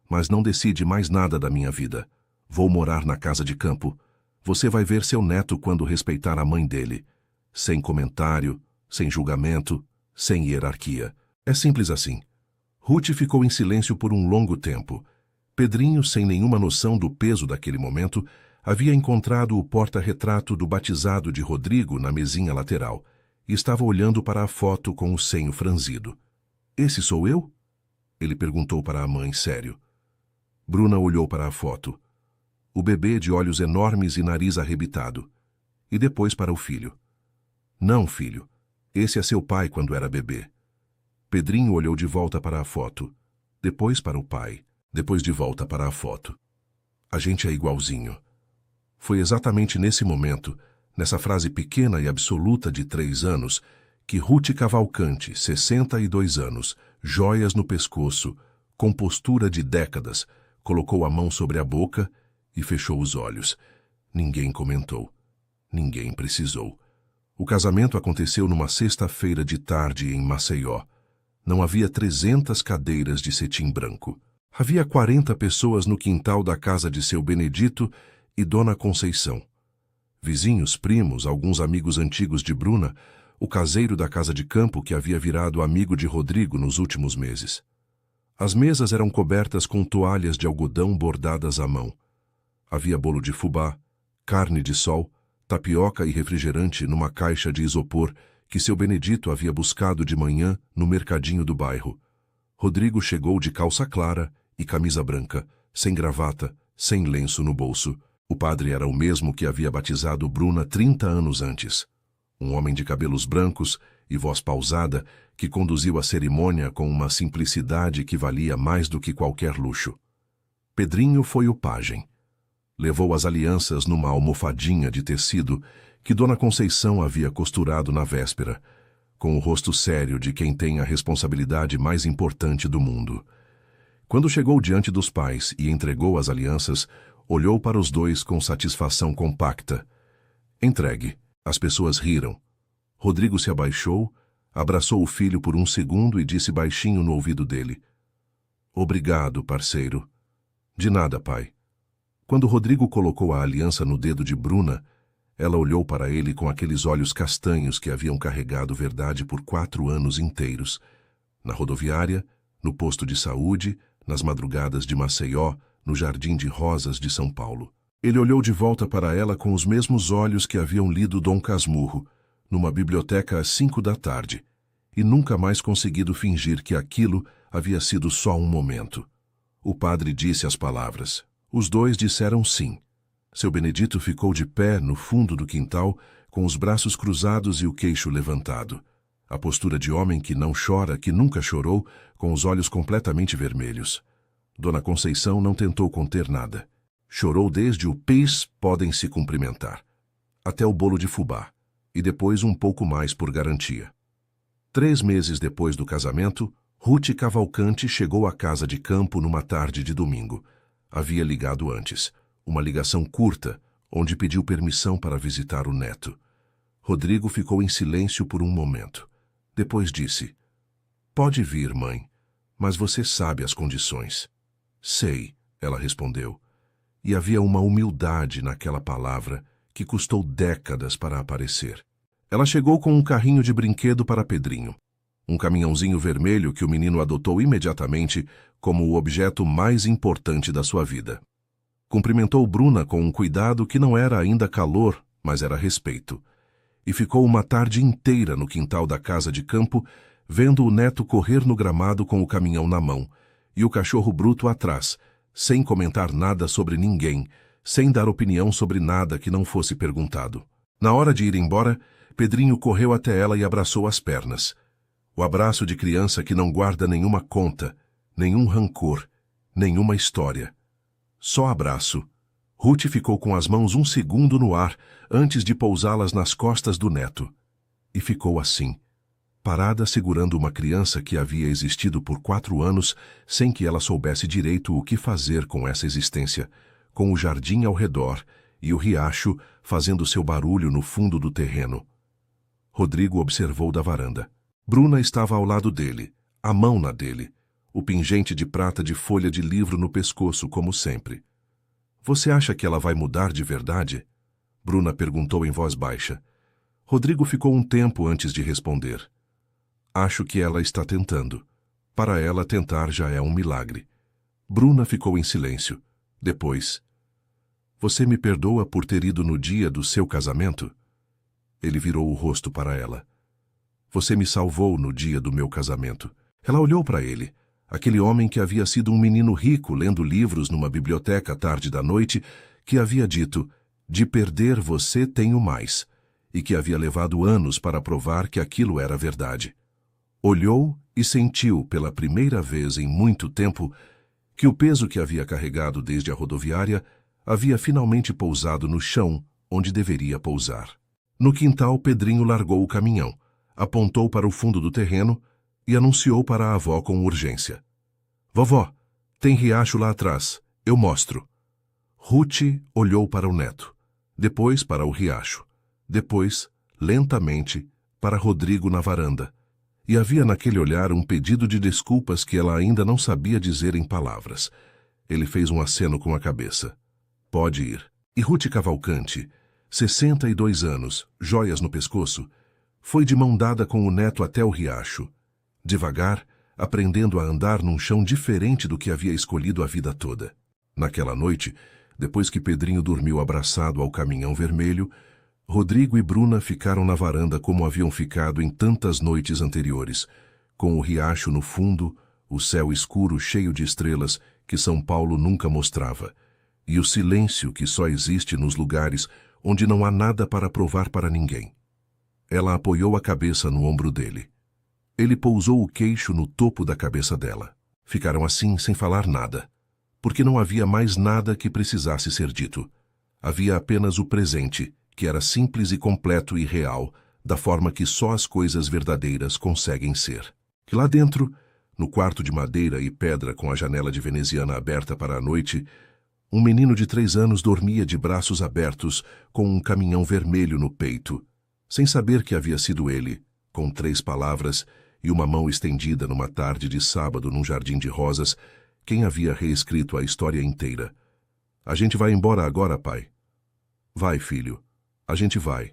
Mas não decide mais nada da minha vida. Vou morar na casa de campo. Você vai ver seu neto quando respeitar a mãe dele. Sem comentário, sem julgamento, sem hierarquia. É simples assim. Ruth ficou em silêncio por um longo tempo. Pedrinho, sem nenhuma noção do peso daquele momento, havia encontrado o porta-retrato do batizado de Rodrigo na mesinha lateral e estava olhando para a foto com o senho franzido. Esse sou eu? Ele perguntou para a mãe, sério. Bruna olhou para a foto. O bebê de olhos enormes e nariz arrebitado. E depois para o filho. Não, filho. Esse é seu pai quando era bebê. Pedrinho olhou de volta para a foto. Depois para o pai. Depois de volta para a foto. A gente é igualzinho. Foi exatamente nesse momento, nessa frase pequena e absoluta de 3 anos, que Ruth Cavalcante, 62 anos, joias no pescoço, compostura de décadas, colocou a mão sobre a boca e fechou os olhos. Ninguém comentou. Ninguém precisou. O casamento aconteceu numa sexta-feira de tarde em Maceió. Não havia 300 cadeiras de cetim branco. Havia 40 pessoas no quintal da casa de seu Benedito e Dona Conceição. Vizinhos, primos, alguns amigos antigos de Bruna, o caseiro da casa de campo que havia virado amigo de Rodrigo nos últimos meses. As mesas eram cobertas com toalhas de algodão bordadas à mão. Havia bolo de fubá, carne de sol, tapioca e refrigerante numa caixa de isopor que seu Benedito havia buscado de manhã no mercadinho do bairro. Rodrigo chegou de calça clara e camisa branca, sem gravata, sem lenço no bolso. O padre era o mesmo que havia batizado Bruna 30 anos antes. Um homem de cabelos brancos e voz pausada que conduziu a cerimônia com uma simplicidade que valia mais do que qualquer luxo. Pedrinho foi o pajem. Levou as alianças numa almofadinha de tecido que Dona Conceição havia costurado na véspera, com o rosto sério de quem tem a responsabilidade mais importante do mundo. Quando chegou diante dos pais e entregou as alianças, olhou para os dois com satisfação compacta. Entregue. As pessoas riram. Rodrigo se abaixou, abraçou o filho por um segundo e disse baixinho no ouvido dele. Obrigado, parceiro. De nada, pai. Quando Rodrigo colocou a aliança no dedo de Bruna, ela olhou para ele com aqueles olhos castanhos que haviam carregado verdade por 4 anos inteiros. Na rodoviária, no posto de saúde, nas madrugadas de Maceió, no Jardim de Rosas de São Paulo. Ele olhou de volta para ela com os mesmos olhos que haviam lido Dom Casmurro, numa biblioteca às 5 da tarde, e nunca mais conseguido fingir que aquilo havia sido só um momento. O padre disse as palavras. Os dois disseram sim. Seu Benedito ficou de pé no fundo do quintal, com os braços cruzados e o queixo levantado. A postura de homem que não chora, que nunca chorou, com os olhos completamente vermelhos. Dona Conceição não tentou conter nada. Chorou desde o "pis podem se cumprimentar" até o bolo de fubá, e depois um pouco mais por garantia. 3 meses depois do casamento, Ruth Cavalcante chegou à casa de campo numa tarde de domingo. Havia ligado antes, uma ligação curta, onde pediu permissão para visitar o neto. Rodrigo ficou em silêncio por um momento. Depois disse, "Pode vir, mãe, mas você sabe as condições." "Sei", ela respondeu. E havia uma humildade naquela palavra que custou décadas para aparecer. Ela chegou com um carrinho de brinquedo para Pedrinho. Um caminhãozinho vermelho que o menino adotou imediatamente como o objeto mais importante da sua vida. Cumprimentou Bruna com um cuidado que não era ainda calor, mas era respeito. E ficou uma tarde inteira no quintal da casa de campo, vendo o neto correr no gramado com o caminhão na mão, e o cachorro bruto atrás, sem comentar nada sobre ninguém, sem dar opinião sobre nada que não fosse perguntado. Na hora de ir embora, Pedrinho correu até ela e abraçou as pernas. O abraço de criança que não guarda nenhuma conta, nenhum rancor, nenhuma história. Só abraço. Ruth ficou com as mãos um segundo no ar antes de pousá-las nas costas do neto. E ficou assim, parada segurando uma criança que havia existido por 4 anos sem que ela soubesse direito o que fazer com essa existência, com o jardim ao redor e o riacho fazendo seu barulho no fundo do terreno. Rodrigo observou da varanda. Bruna estava ao lado dele, a mão na dele, o pingente de prata de folha de livro no pescoço, como sempre. Você acha que ela vai mudar de verdade? Bruna perguntou em voz baixa. Rodrigo ficou um tempo antes de responder. Acho que ela está tentando. Para ela, tentar já é um milagre. Bruna ficou em silêncio. Depois, você me perdoa por ter ido no dia do seu casamento? Ele virou o rosto para ela. Você me salvou no dia do meu casamento. Ela olhou para ele. Aquele homem que havia sido um menino rico lendo livros numa biblioteca à tarde da noite, que havia dito, de perder você tenho mais, e que havia levado anos para provar que aquilo era verdade. Olhou e sentiu, pela primeira vez em muito tempo, que o peso que havia carregado desde a rodoviária havia finalmente pousado no chão onde deveria pousar. No quintal, Pedrinho largou o caminhão, apontou para o fundo do terreno e anunciou para a avó com urgência. Vovó, tem riacho lá atrás, eu mostro. Ruth olhou para o neto, depois para o riacho, depois, lentamente, para Rodrigo na varanda, e havia naquele olhar um pedido de desculpas que ela ainda não sabia dizer em palavras. Ele fez um aceno com a cabeça. Pode ir. E Ruth Cavalcante, 62 anos, joias no pescoço, foi de mão dada com o neto até o riacho, devagar, aprendendo a andar num chão diferente do que havia escolhido a vida toda. Naquela noite, depois que Pedrinho dormiu abraçado ao caminhão vermelho, Rodrigo e Bruna ficaram na varanda como haviam ficado em tantas noites anteriores, com o riacho no fundo, o céu escuro cheio de estrelas que São Paulo nunca mostrava, e o silêncio que só existe nos lugares onde não há nada para provar para ninguém. Ela apoiou a cabeça no ombro dele. Ele pousou o queixo no topo da cabeça dela. Ficaram assim sem falar nada, porque não havia mais nada que precisasse ser dito. Havia apenas o presente, que era simples e completo e real, da forma que só as coisas verdadeiras conseguem ser. E lá dentro, no quarto de madeira e pedra com a janela de veneziana aberta para a noite, um menino de 3 anos dormia de braços abertos com um caminhão vermelho no peito, sem saber que havia sido ele, com 3 palavras e uma mão estendida numa tarde de sábado num jardim de rosas, quem havia reescrito a história inteira. A gente vai embora agora, pai. Vai, filho. A gente vai.